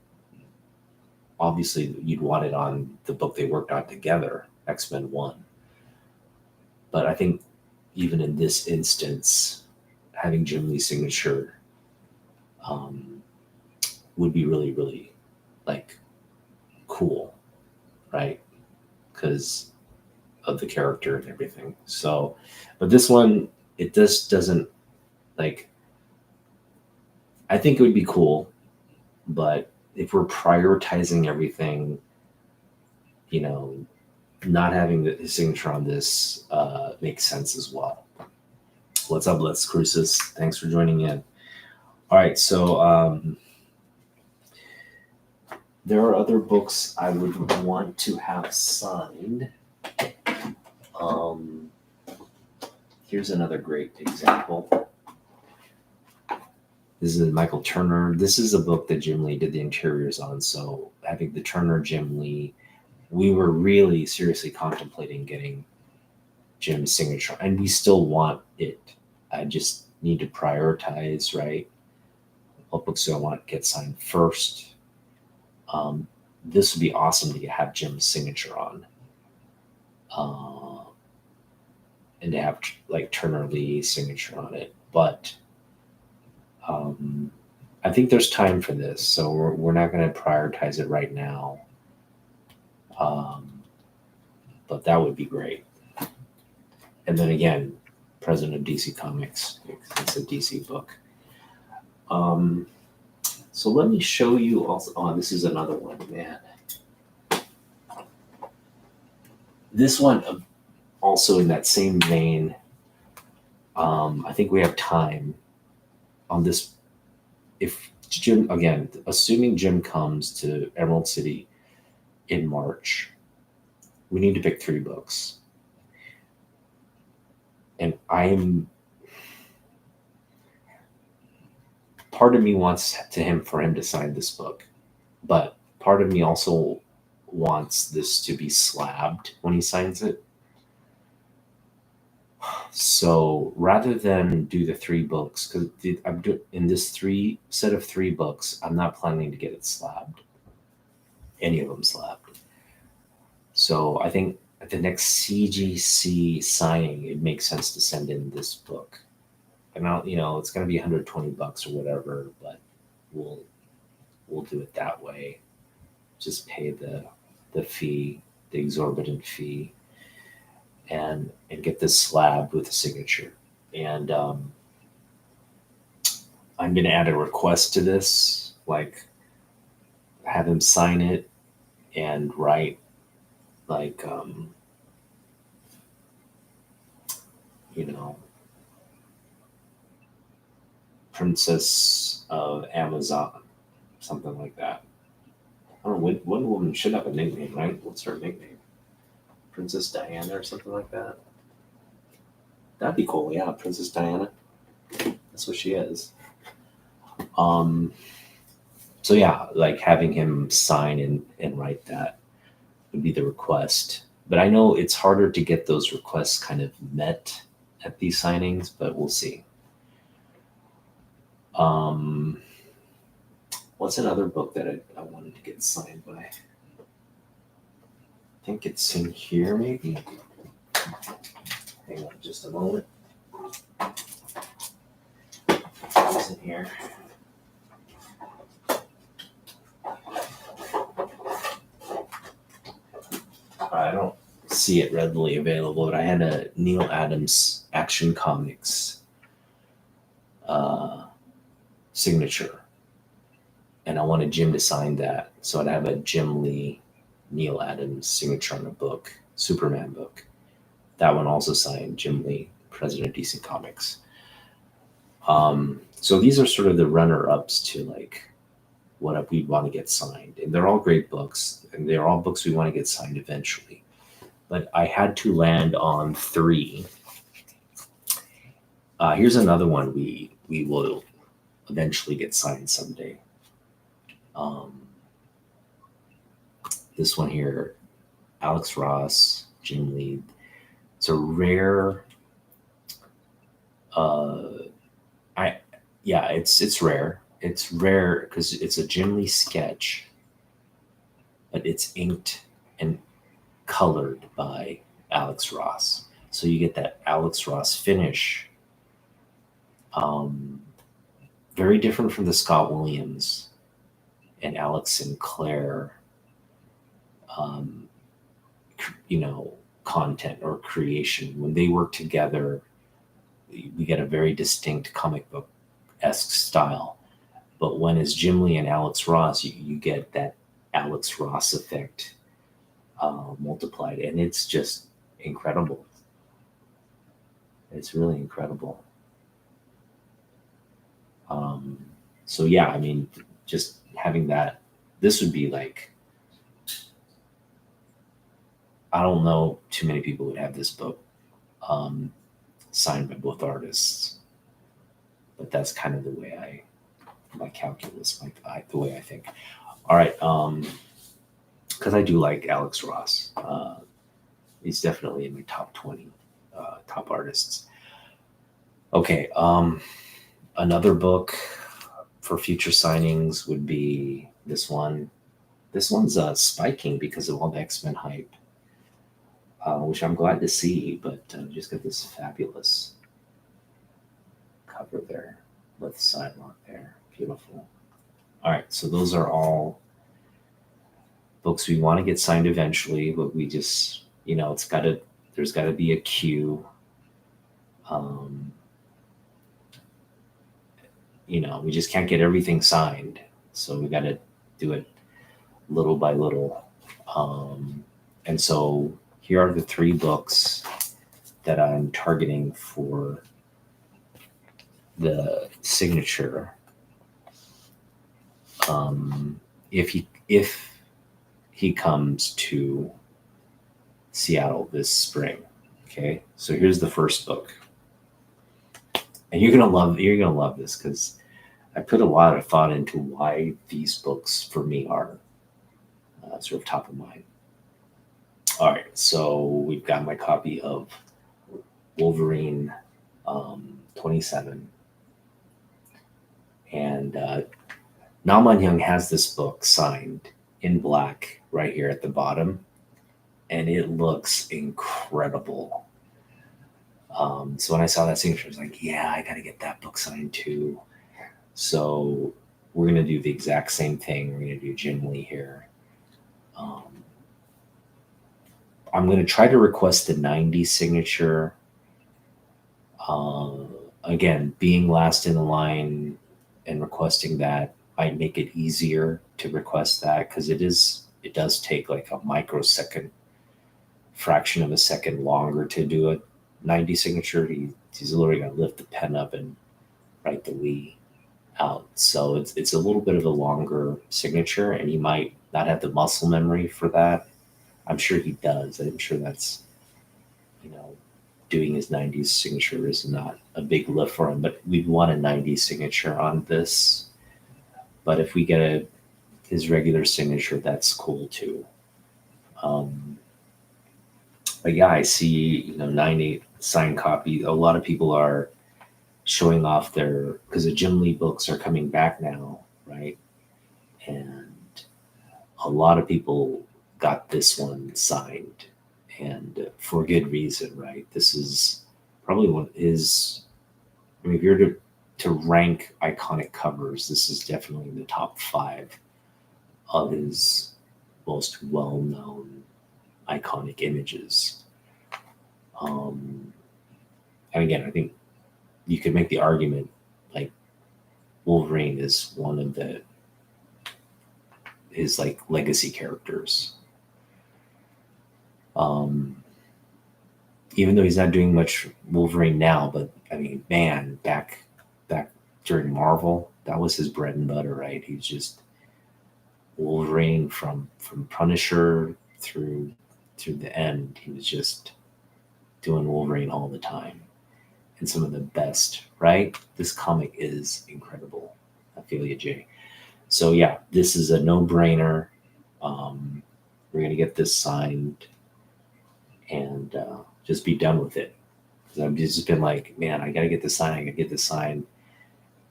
Obviously, you'd want it on the book they worked on together, X-Men 1. But I think even in this instance, having Jim Lee's signature would be really, really cool, right? Because of the character and everything. So, but this one, it just doesn't I think it would be cool, but if we're prioritizing everything, not having his signature on this makes sense as well. What's up, Let's Crucis? Thanks for joining in. All right, so there are other books I would want to have signed. Here's another great example. This is Michael Turner. This is a book that Jim Lee did the interiors on. So having the Turner, Jim Lee, we were really seriously contemplating getting Jim's signature, and we still want it. I just need to prioritize, right? What books do I want to get signed first? This would be awesome to have Jim's signature on. And to have Turner Lee's signature on it. But I think there's time for this, so we're not going to prioritize it right now. But that would be great. And then again, president of DC Comics. It's a DC book. So let me show you also. Oh, this is another one, man. This one, also in that same vein. I think we have time on this. If Jim, again, assuming Jim comes to Emerald City in March, we need to pick 3 books. And part of me wants for him to sign this book, but part of me also wants this to be slabbed when he signs it. So rather than do the 3 books, because I'm doing in this set of 3 books, I'm not planning to get it slabbed, any of them slabbed. So I think at the next CGC signing, it makes sense to send in this book. And it's going to be $120 or whatever, but we'll do it that way. Just pay the fee, the exorbitant fee, and get this slabbed with a signature. And I'm going to add a request to this, have him sign it and write Princess of Amazon, something like that. I don't know, Wonder Woman should have a nickname, right? What's her nickname? Princess Diana or something like that? That'd be cool, yeah, Princess Diana. That's what she is. So yeah, having him sign and write that would be the request. But I know it's harder to get those requests kind of met at these signings, but we'll see. What's another book that I wanted to get signed by? I think it's in here, maybe. Hang on just a moment. It's in here. I don't see it readily available, but I had a Neil Adams Action Comics signature, and I wanted Jim to sign that, so I'd have a Jim Lee, Neil Adams signature on a book, Superman book. That one also signed Jim Lee, president of DC Comics. So these are sort of the runner-ups to like what we want to get signed, and they're all great books, and they're all books we want to get signed eventually. But I had to land on 3. Here's another one we will eventually get signed someday. This one here, Alex Ross, Jim Lee. It's a rare. It's rare. It's rare because it's a Jim Lee sketch, but it's inked and colored by Alex Ross. So you get that Alex Ross finish. Very different from the Scott Williams and Alex Sinclair, content or creation. When they work together, we get a very distinct comic book-esque style. But when it's Jim Lee and Alex Ross, you get that Alex Ross effect multiplied, and it's just incredible. It's really incredible. So yeah, I mean, just having that, this would be like, I don't know too many people would have this book signed by both artists, but that's kind of the way my calculus, the way I think. All right, because I do like Alex Ross. He's definitely in my top 20 top artists. Okay, another book for future signings would be this one. This one's spiking because of all the X-Men hype, which I'm glad to see, but just got this fabulous cover there with sidewalk there. Beautiful. All right, so those are all books we want to get signed eventually, but we just, there's got to be a queue. We just can't get everything signed, so we got to do it little by little. And so here are the 3 books that I'm targeting for the signature. If he comes to Seattle this spring. Okay, so here's the first book, and you're gonna love this because I put a lot of thought into why these books for me are sort of top of mind. All right, so we've got my copy of Wolverine 27, and Na Man Young has this book signed in black right here at the bottom, and it looks incredible. So when I saw that signature, I was like, yeah, I got to get that book signed too. So we're going to do the exact same thing. We're going to do Jim Lee here. I'm going to try to request the 90 signature. Again, being last in the line and requesting that might make it easier to request that, because it does take like a microsecond, fraction of a second longer to do a 90 signature. He's literally going to lift the pen up and write the Lee out. So it's a little bit of a longer signature, and he might not have the muscle memory for that. I'm sure he does. I'm sure that's, doing his 90s signature is not a big lift for him, but we'd want a 90s signature on this. But if we get his regular signature, that's cool too. But yeah, I see, 90 signed copy. A lot of people are showing off because the Jim Lee books are coming back now, right? And a lot of people got this one signed, and for good reason, right? This is probably one of his, if you're to rank iconic covers, this is definitely in the top 5 of his most well-known iconic images. And again, I think you could make the argument like Wolverine is one of his like legacy characters. even though he's not doing much Wolverine now, but I mean, man, back during Marvel, that was his bread and butter, right? He's just Wolverine from Punisher through the end. He was just doing Wolverine all the time, and some of the best, right? This comic is incredible. I feel you, Jay. So yeah, this is a no-brainer. We're gonna get this signed and just be done with it. Because I've just been like, man, I gotta get this signed. I gotta get this signed,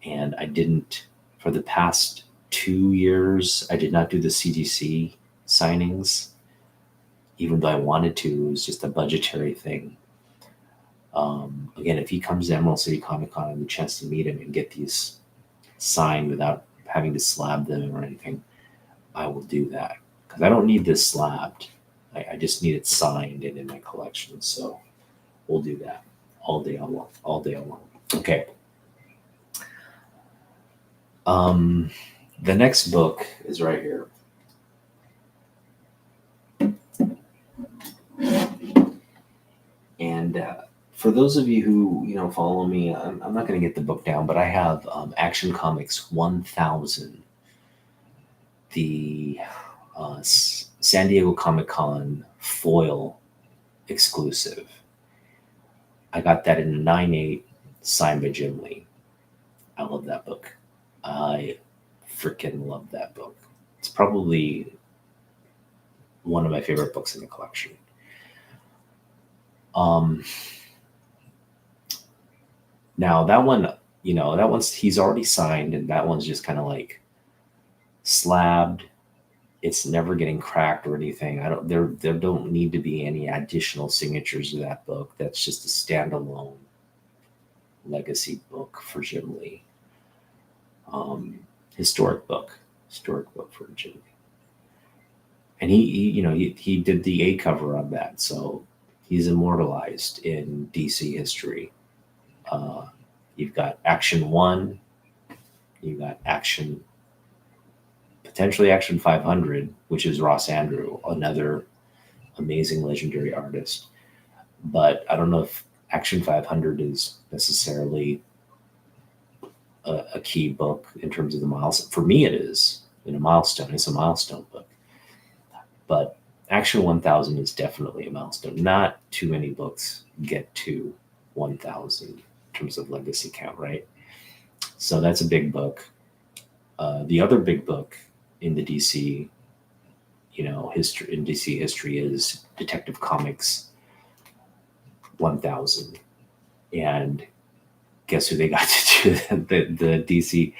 and I didn't for the past 2 years. I did not do the CDC signings, even though I wanted to. It was just a budgetary thing. Again, if he comes to Emerald City Comic Con and the chance to meet him and get these signed without having to slab them or anything, I will do that because I don't need this slabbed. I just need it signed and in my collection. So we'll do that all day long. All day long. Okay. The next book is right here. And for those of you who follow me, I'm not going to get the book down, but I have Action Comics 1000, the San Diego Comic-Con foil exclusive. I got that in a 9/8 signed by Jim Lee. I love that book. I freaking love that book. It's probably one of my favorite books in the collection. Now that one, he's already signed, and that one's just kind of like slabbed. It's never getting cracked or anything. There don't need to be any additional signatures to that book. That's just a standalone legacy book for Jim Lee. Historic book for Jim Lee. And he did the A cover on that, so he's immortalized in DC history. You've got Action 1, you've got potentially Action 500, which is Ross Andrew, another amazing legendary artist. But I don't know if Action 500 is necessarily a key book in terms of the milestone. For me, it is a milestone. It's a milestone book. But Action 1000 is definitely a milestone. Not too many books get to 1000 in terms of legacy count, right? So that's a big book. The other big book in the DC, history is Detective Comics 1000. And guess who they got to do the DC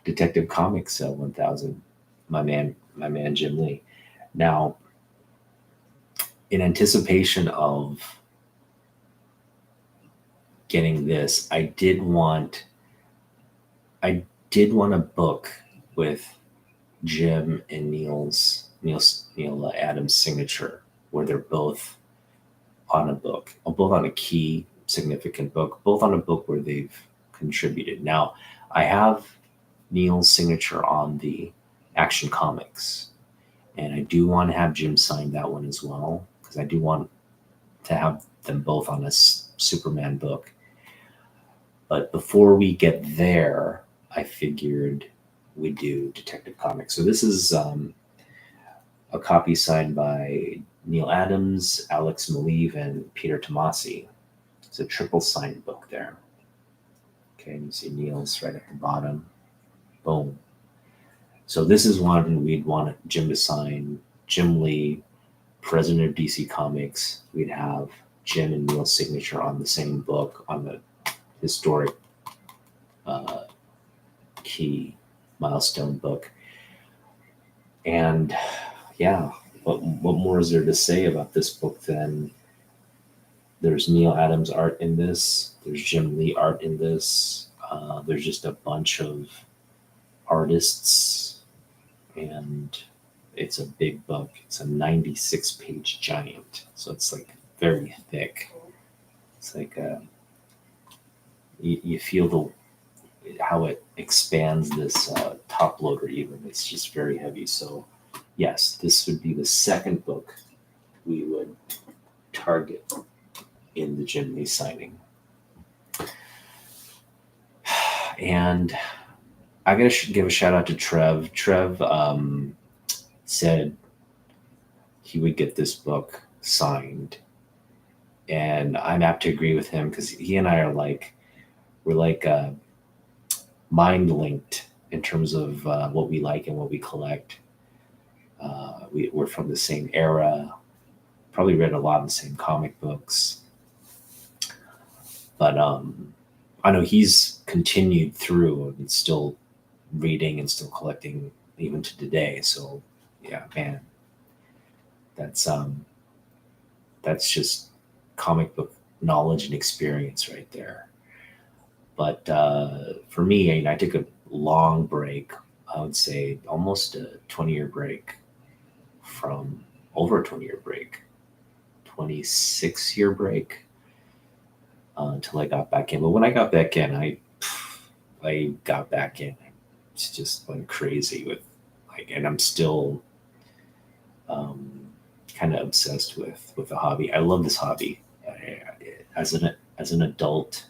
Detective Comics 1000? My man Jim Lee. Now, in anticipation of getting this, I did want a book with Jim and Neil Adams' signature, where they're both on a book, both on a key significant book, both on a book where they've contributed. Now, I have Neil's signature on the Action Comics, and I do want to have Jim sign that one as well, because I do want to have them both on a Superman book. But before we get there, I figured we'd do Detective Comics. So this is a copy signed by Neil Adams, Alex Maleev, and Peter Tomasi. It's a triple signed book there. Okay, you see Neil's right at the bottom. Boom. So this is one we'd want Jim to sign. Jim Lee, president of DC Comics. We'd have Jim and Neil's signature on the same book, on the historic key milestone book. And yeah, what more is there to say about this book than there's Neil Adams art in this, there's Jim Lee art in this, there's just a bunch of artists, and it's a big book. It's a 96-page giant, so it's like very thick. It's like you feel how it expands this top loader even. It's just very heavy. So yes, this would be the second book we would target in the Jim Lee signing. And I gotta give a shout out to Trev. Trev said he would get this book signed, and I'm apt to agree with him because he and I are like, we're like mind linked in terms of what we like and what we collect. We're from the same era, probably read a lot of the same comic books, but I know he's continued through and still reading and still collecting even to today. So yeah, man, that's just comic book knowledge and experience right there. But for me, I mean, I took a long break. I would say almost a 20-year break from over a 20-year break, 26-year break until I got back in. But when I got back in, I got back in. It's just went crazy with like, and I'm still kind of obsessed with the hobby. I love this hobby. As an adult,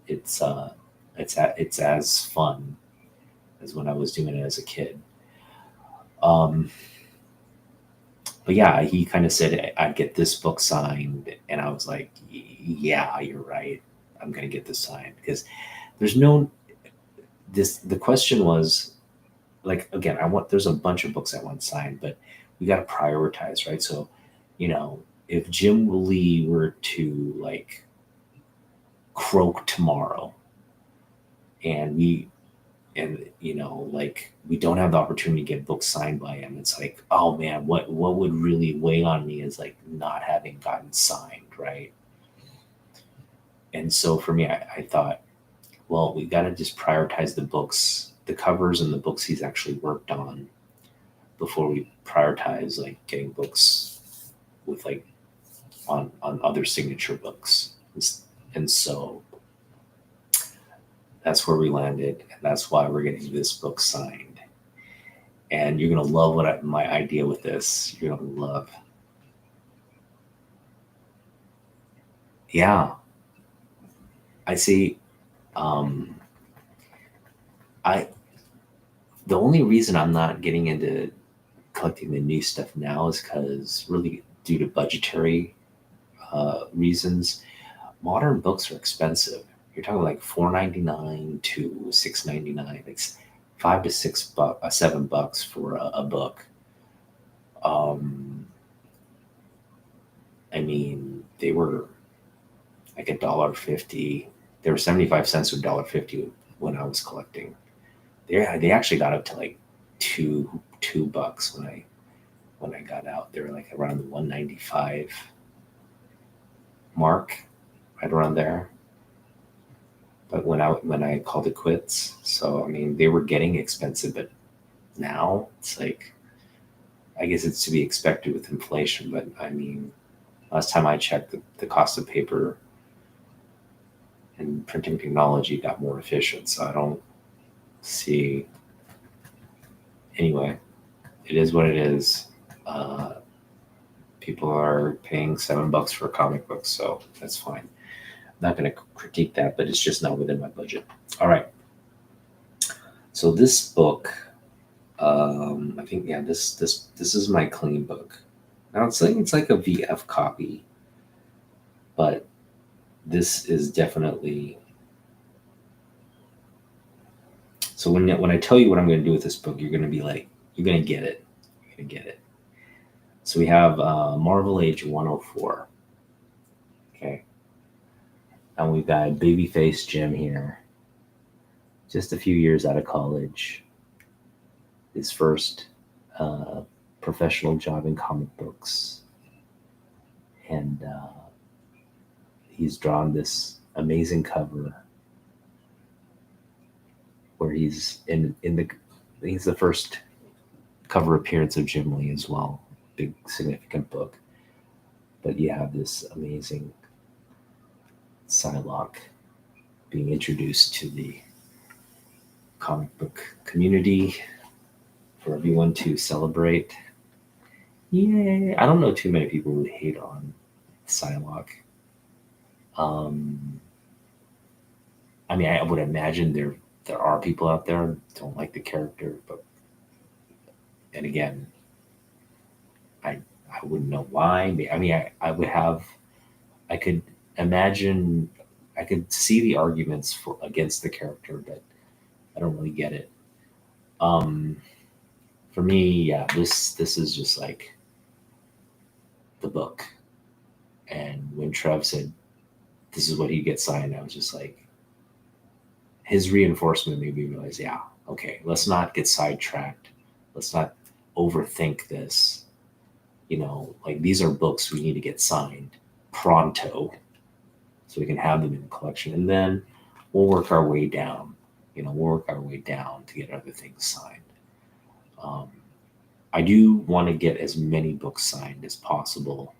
it's as fun as when I was doing it as a kid. Um, but yeah, he kind of said I'd get this book signed, and I was like, yeah, you're right. I'm gonna get this signed because there's no this. The question was like, again, there's a bunch of books I want signed, but we got to prioritize, right? So, if Jim Lee were to like croak tomorrow, and like we don't have the opportunity to get books signed by him, it's like, oh man, what would really weigh on me is like not having gotten signed, right? And so for me, I thought, well, we got to just prioritize the covers and the books he's actually worked on before we prioritize like getting books with like on other signature books. And so that's where we landed, and that's why we're getting this book signed. And you're gonna love my idea with this. You're gonna love. Yeah, I see. Um, I The only reason I'm not getting into collecting the new stuff now is because really due to budgetary reasons. Modern books are expensive. You're talking like $4.99 to $6.99. It's $5 to $7 for a book. Um, I mean, they were like $1.50. They were 75 cents to $1.50 when I was collecting. They actually got up to like two bucks when I got out. They were like around the 195 mark, right around there. But when I called it quits, so I mean they were getting expensive, but now it's like I guess it's to be expected with inflation. But I mean, last time I checked, the cost of paper and printing technology got more efficient. So I don't see. Anyway, it is what it is. Uh, People are paying $7 for a comic book, so that's fine. I'm not going to critique that, but it's just not within my budget. All right. So this book, I think, yeah, this is my clean book. Now it's like a VF copy, but this is definitely. So when I tell you what I'm going to do with this book, you're going to be like, you're going to get it. You're going to get it. So we have Marvel Age 104. Okay. And we've got Babyface Jim here. Just a few years out of college. His first professional job in comic books. And he's drawn this amazing cover where he's he's the first cover appearance of Jim Lee as well. Big significant book. But you have this amazing Psylocke being introduced to the comic book community for everyone to celebrate. Yay! I don't know too many people who hate on Psylocke. Um, I mean, I would imagine there are people out there who don't like the character, but and again, I I wouldn't know why. I mean, I would have I could imagine I could see the arguments for against the character, but I don't really get it. Um, for me, yeah, this is just like the book. And when Trev said this is what he gets signed, I was just like, his reinforcement made me realize, yeah, okay, let's not get sidetracked. Let's not overthink this. Like these are books we need to get signed pronto so we can have them in the collection. And then we'll work our way down. We'll work our way down to get other things signed. Um, I do want to get as many books signed as possible.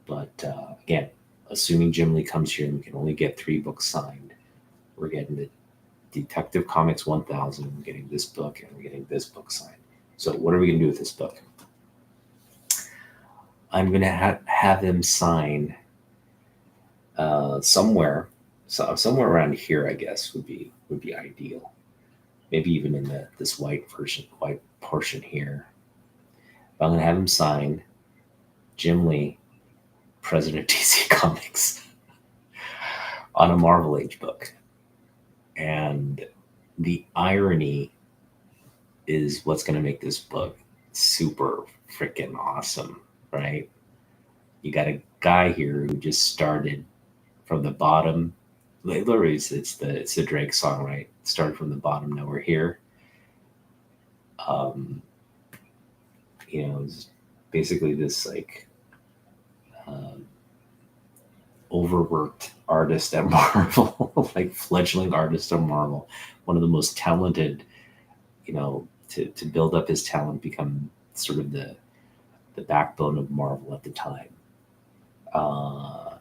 But again, assuming Jim Lee comes here and we can only get 3 books signed, we're getting the Detective Comics 1000, we're getting this book, and we're getting this book signed. So what are we going to do with this book? I'm going to have him sign somewhere, somewhere around here, I guess, would be ideal. Maybe even in this white portion here. But I'm going to have him sign Jim Lee, President of DC Comics, on a Marvel Age book. And the irony is what's going to make this book super freaking awesome, right? You got a guy here who just started from the bottom. Literally, it's the Drake song, right? Started from the bottom, now we're here. Um, it's basically this like um, overworked artist at Marvel, like fledgling artist at Marvel, one of the most talented. To build up his talent, become sort of the backbone of Marvel at the time. Uh,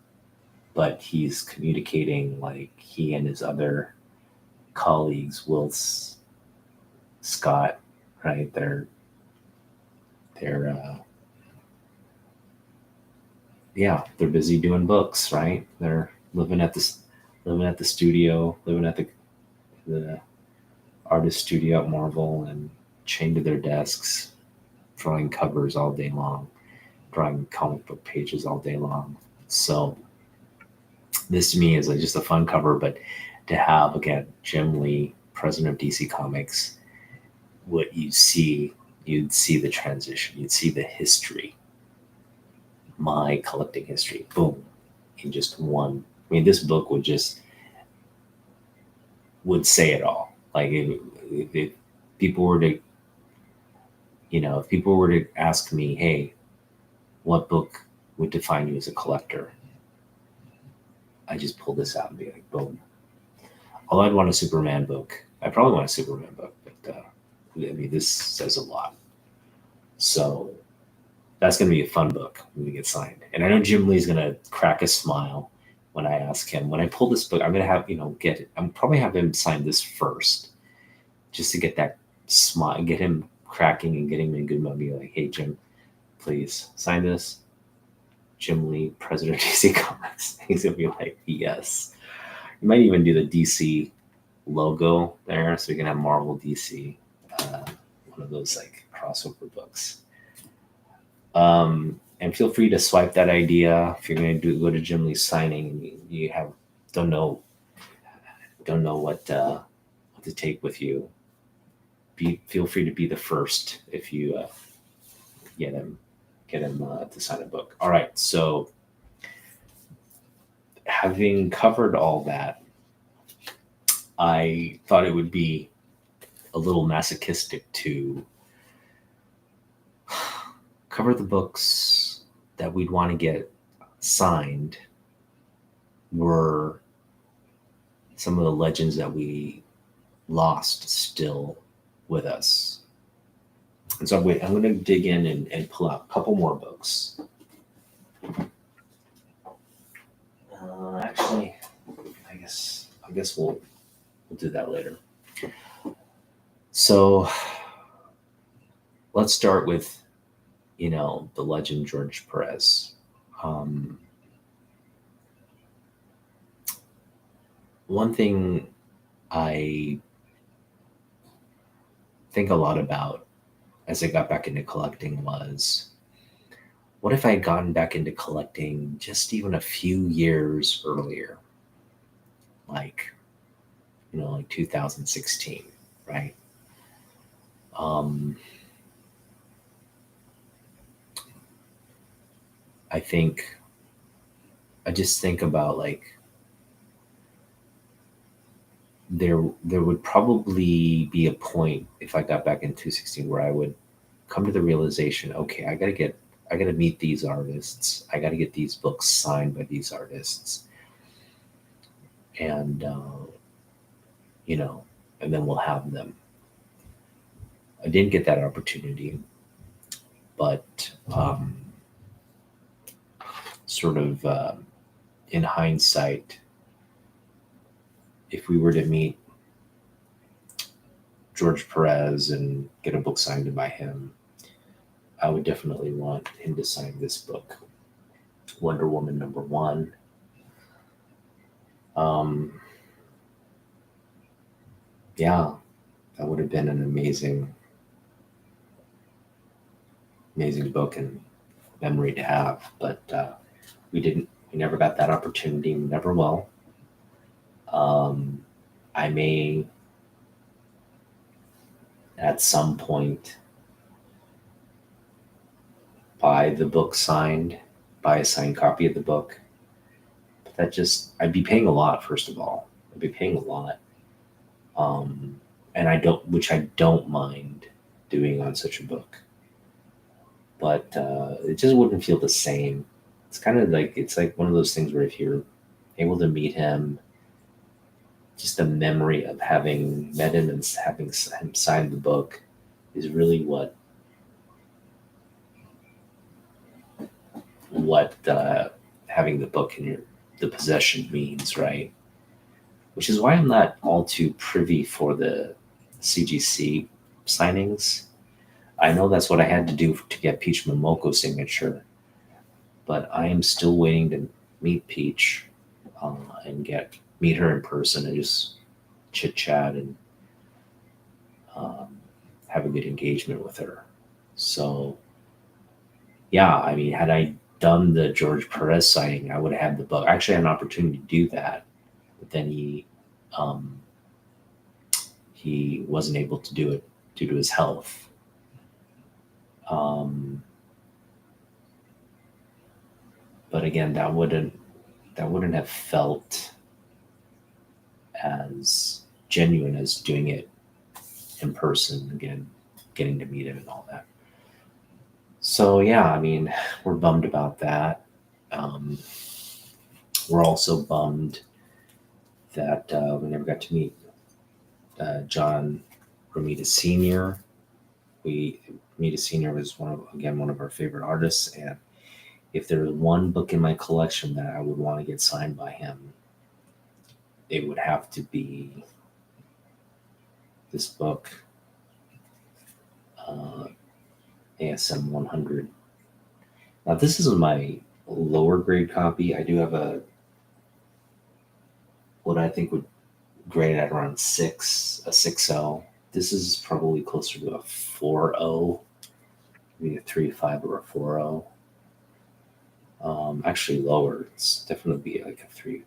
but he's communicating like he and his other colleagues, Scott, right? They're yeah, they're busy doing books, right? They're living at the studio, living at the artist studio at Marvel, and chained to their desks, drawing covers all day long, drawing comic book pages all day long. So this to me is like just a fun cover, but to have again Jim Lee, president of DC Comics, what you'd see the transition, you'd see the history, my collecting history, boom, in just one. I mean, this book would say it all. Like if people were to, if people were to ask me, hey, what book would define you as a collector? I just pull this out and be like, boom. Although I'd want a Superman book. I probably want a Superman book, but I mean, this says a lot. So that's going to be a fun book when we get signed. And I know Jim Lee's going to crack a smile when I ask him. When I pull this book, I'm going to have, I'm probably have him sign this first just to get that smile, get him cracking and getting him in good mood. Be like, hey, Jim, please sign this. Jim Lee, president of DC Comics. He's going to be like, yes. You might even do the DC logo there so we can have Marvel DC, one of those like crossover books. And feel free to swipe that idea if you're going to go to Jim Lee's signing and you have don't know what to take with you. Feel free to be the first if you get him to sign a book. All right, so having covered all that, I thought it would be a little masochistic to cover the books that we'd want to get signed were some of the legends that we lost still with us. And so I'm going to dig in and pull out a couple more books. Actually, I guess we'll do that later. So let's start with, the legend George Perez. one thing I think a lot about as I got back into collecting was, what if I had gotten back into collecting just even a few years earlier, like, like 2016, right? Um, I think I just think about like there would probably be a point if I got back in 216 where I would come to the realization, okay, I gotta meet these artists. I gotta get these books signed by these artists, and you know, and then we'll have them. I didn't get that opportunity, but sort of in hindsight, if we were to meet George Perez and get a book signed by him, I would definitely want him to sign this book, Wonder Woman #1. Um, yeah, that would have been an amazing book and memory to have. But we never got that opportunity. We never will. I may at some point buy the book signed, buy a signed copy of the book. But I'd be paying a lot, first of all. I'd be paying a lot. And which I don't mind doing on such a book. But it just wouldn't feel the same. It's like one of those things where if you're able to meet him, just the memory of having met him and having him sign the book is really what having the book in the possession means, right? Which is why I'm not all too privy for the CGC signings. I know that's what I had to do to get Peach Momoko's signature, but I am still waiting to meet Peach and meet her in person and just chit chat and um, have a good engagement with her. So yeah, I mean, had I done the George Perez signing, I would have had the book. I actually had an opportunity to do that, but then um, he wasn't able to do it due to his health. Um, but again, that wouldn't have felt as genuine as doing it in person again, getting to meet him and all that. So yeah, I mean, we're bummed about that. Um, we're also bummed that we never got to meet John Romita Sr. We Romita Sr. was one of our favorite artists, and if there was one book in my collection that I would want to get signed by him, it would have to be this book, uh, ASM 100. Now, this is my lower grade copy. I do have what I think would grade at around a 6.0. This is probably closer to a 4.0, maybe a 3.5 or a 4.0. Actually lower. It's definitely be like a 3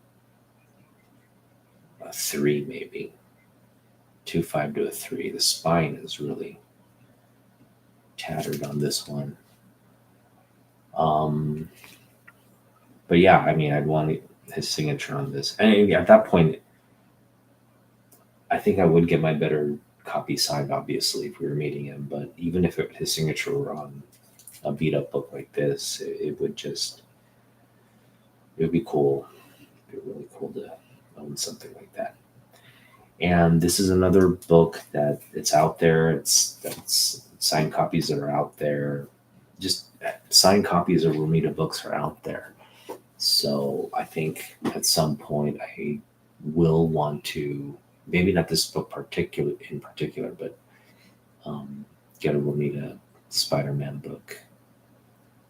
maybe. 2.5 to a 3. The spine is really tattered on this one. But yeah, I mean, I'd want his signature on this. And at that point, I think I would get my better copy signed, obviously, if we were meeting him. But even if his signature were on a beat up book like this, it would be cool. It'd be really cool to own something like that. And this is another book that it's out there. That's signed copies that are out there. Just signed copies of Romita books are out there. So I think at some point I will want to, maybe not this book in particular, but get a Romita Spider-Man book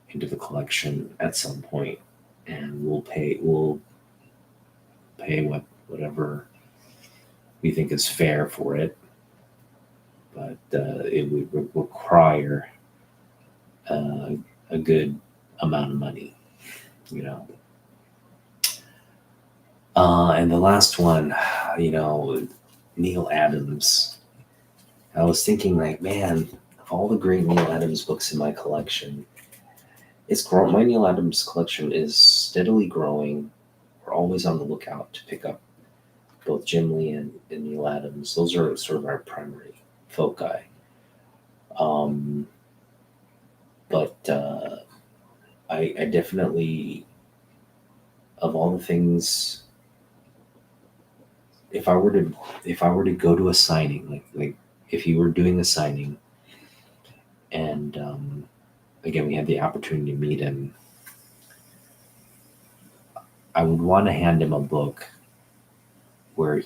into the collection at some point, and we'll pay whatever we think is fair for it, but it would require a good amount of money, you know. And the last one, Neil Adams. I was thinking, like, man, of all the great Neil Adams books in my collection, it's grown. My Neil Adams collection is steadily growing. We're always on the lookout to pick up both Jim Lee and Neil Adams. Those are sort of our primary foci. But I definitely, of all the things, if I were to go to a signing, like if you were doing a signing, and again we had the opportunity to meet him, I would want to hand him a book where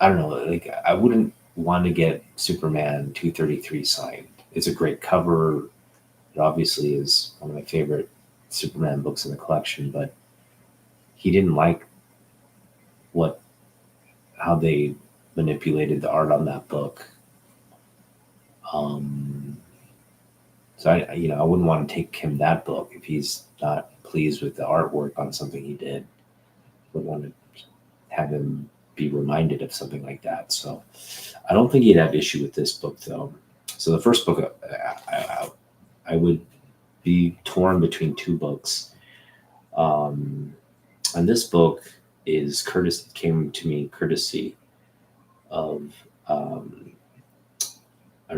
I don't know, like I wouldn't want to get Superman 233 signed. It's a great cover. It obviously is one of my favorite Superman books in the collection, but he didn't like how they manipulated the art on that book. So I wouldn't want to take him that book if he's not pleased with the artwork on something he did. Would want to have him be reminded of something like that. So I don't think he'd have issue with this book, though. So the first book, I would be torn between two books. And this book came to me courtesy of a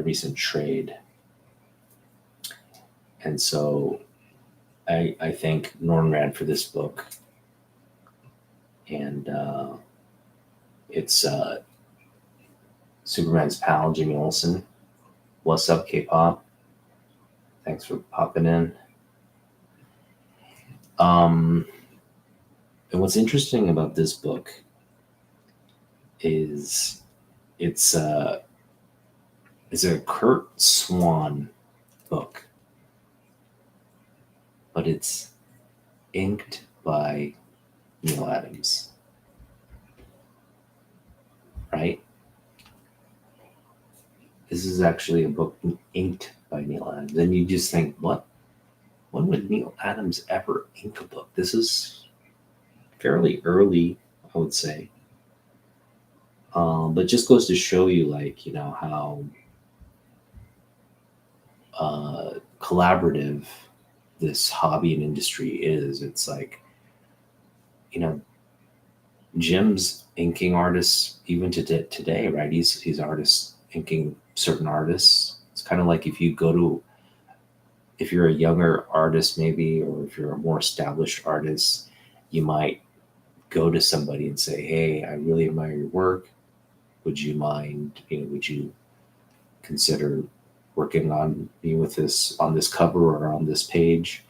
recent trade. And so I thank Nornrad for this book. And it's Superman's pal, Jimmy Olsen. What's up, K-pop? Thanks for popping in. And what's interesting about this book is it's a Kurt Swan book, but it's inked by Neil Adams, right? This is actually a book inked by Neil Adams. And you just think, what? When would Neil Adams ever ink a book? This is fairly early, I would say. But just goes to show you, like, how collaborative this hobby and industry is. It's like, Jim's inking artists even to today, right? He's artists inking certain artists. It's kind of like if you're a younger artist maybe, or if you're a more established artist, you might go to somebody and say, hey, I really admire your work. Would you mind, would you consider working on me on this cover or on this page,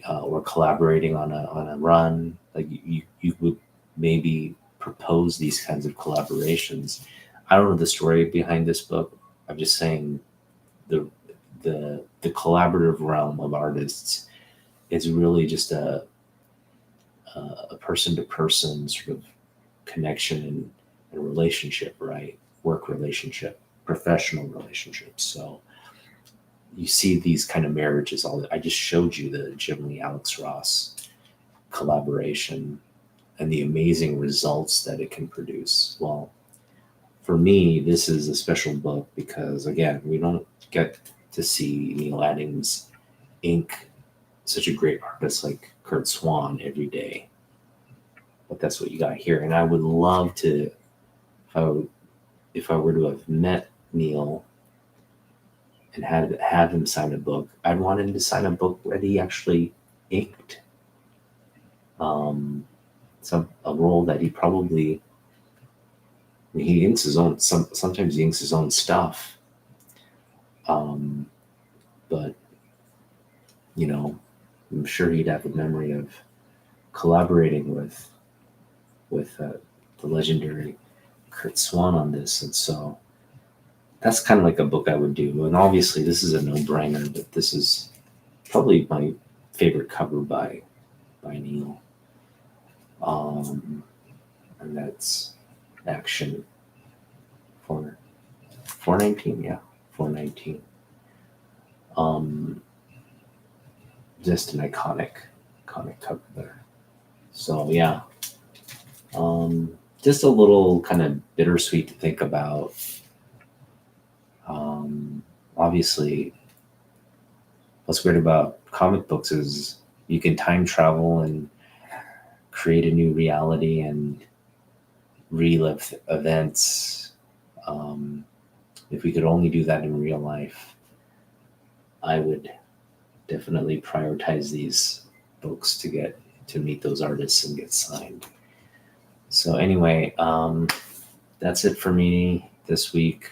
or collaborating on a run? Like you would maybe propose these kinds of collaborations. I don't know the story behind this book. I'm just saying the collaborative realm of artists is really just a person-to-person sort of connection and relationship, right? Work relationship, professional relationships. So you see these kind of marriages. I just showed you the Jim Lee, Alex Ross collaboration and the amazing results that it can produce. Well, for me, this is a special book because, again, we don't get to see Neil Adams ink such a great artist like Kurt Swan every day. But that's what you got here. And I would love to, if I were to have met Neil and have him sign a book, I'd want him to sign a book that he actually inked. A role that he probably, he inks his own, sometimes he inks his own stuff. But, I'm sure he'd have a memory of collaborating with the legendary Kurt Swan on this. And so that's kind of like a book I would do. And obviously this is a no-brainer, but this is probably my favorite cover by Neil. And that's Action 419, yeah, 419. Just an iconic cover there. So yeah, just a little kind of bittersweet to think about. Obviously, what's weird about comic books is you can time travel and create a new reality and relive events. If we could only do that in real life, I would definitely prioritize these books to meet those artists and get signed. So anyway, that's it for me this week.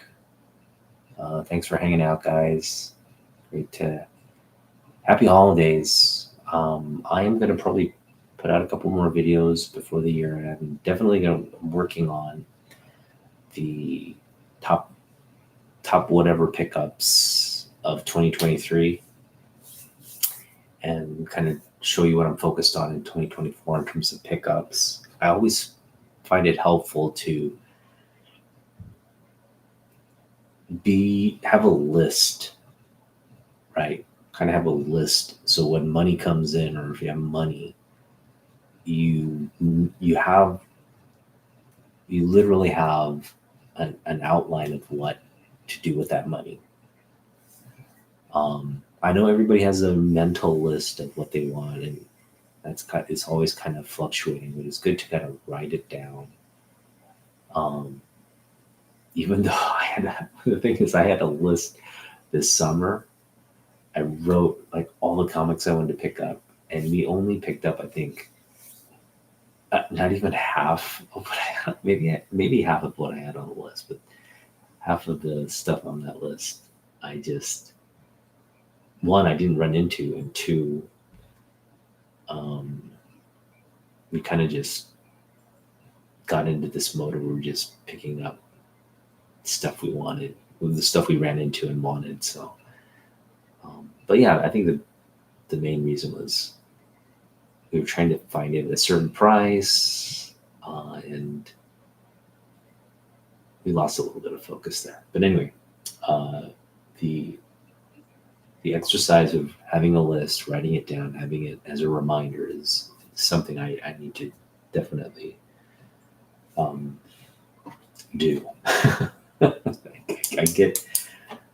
Thanks for hanging out, guys. Happy holidays. I am going to probably put out a couple more videos before the year end. I'm definitely working on the top whatever pickups of 2023 and kind of show you what I'm focused on in 2024 in terms of pickups. I always find it helpful to have a list, right? Kind of have a list. So when money comes in, or if you have money, you literally have an outline of what to do with that money. I know everybody has a mental list of what they want, and it's always kind of fluctuating, but it's good to kind of write it down. Even though the thing is, I had a list this summer. I wrote like all the comics I wanted to pick up, and we only picked up, I think, not even half of what I had, maybe half of what I had on the list, but half of the stuff on that list, I didn't run into, and two, we kind of just got into this mode where we were just picking up stuff we wanted, the stuff we ran into and wanted. So, but yeah, I think the main reason was we were trying to find it at a certain price, and we lost a little bit of focus there. But anyway, the exercise of having a list, writing it down, having it as a reminder is something I need to definitely do. I get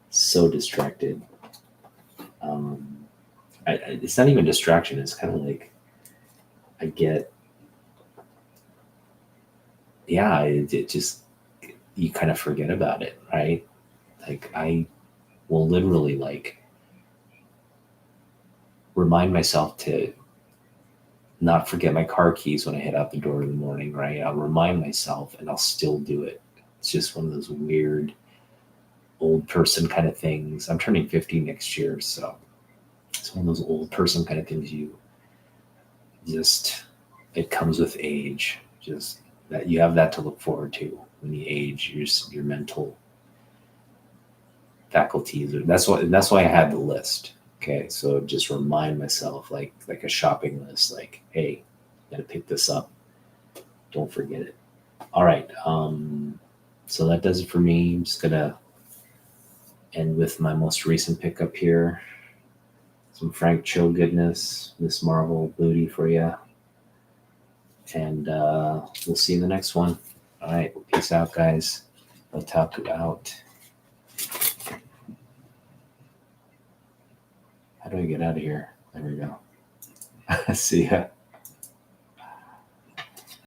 so distracted. It's not even distraction. It's kind of like it just, you kind of forget about it, right? Like I will literally like remind myself to not forget my car keys when I head out the door in the morning, right? I'll remind myself and I'll still do it. It's just one of those weird old person kind of things. I'm turning 50 next year, so it's one of those old person kind of things it comes with age. Just that you have that to look forward to when you age, your mental faculties. That's why I had the list. Okay, so just remind myself, like a shopping list, like, hey, gotta pick this up. Don't forget it. All right. So that does it for me. I'm just gonna end with my most recent pickup here. Some Frank Cho goodness, Miss Marvel booty for you. And we'll see you in the next one. All right. Well, peace out, guys. I'll talk out. How do I get out of here? There we go. See ya.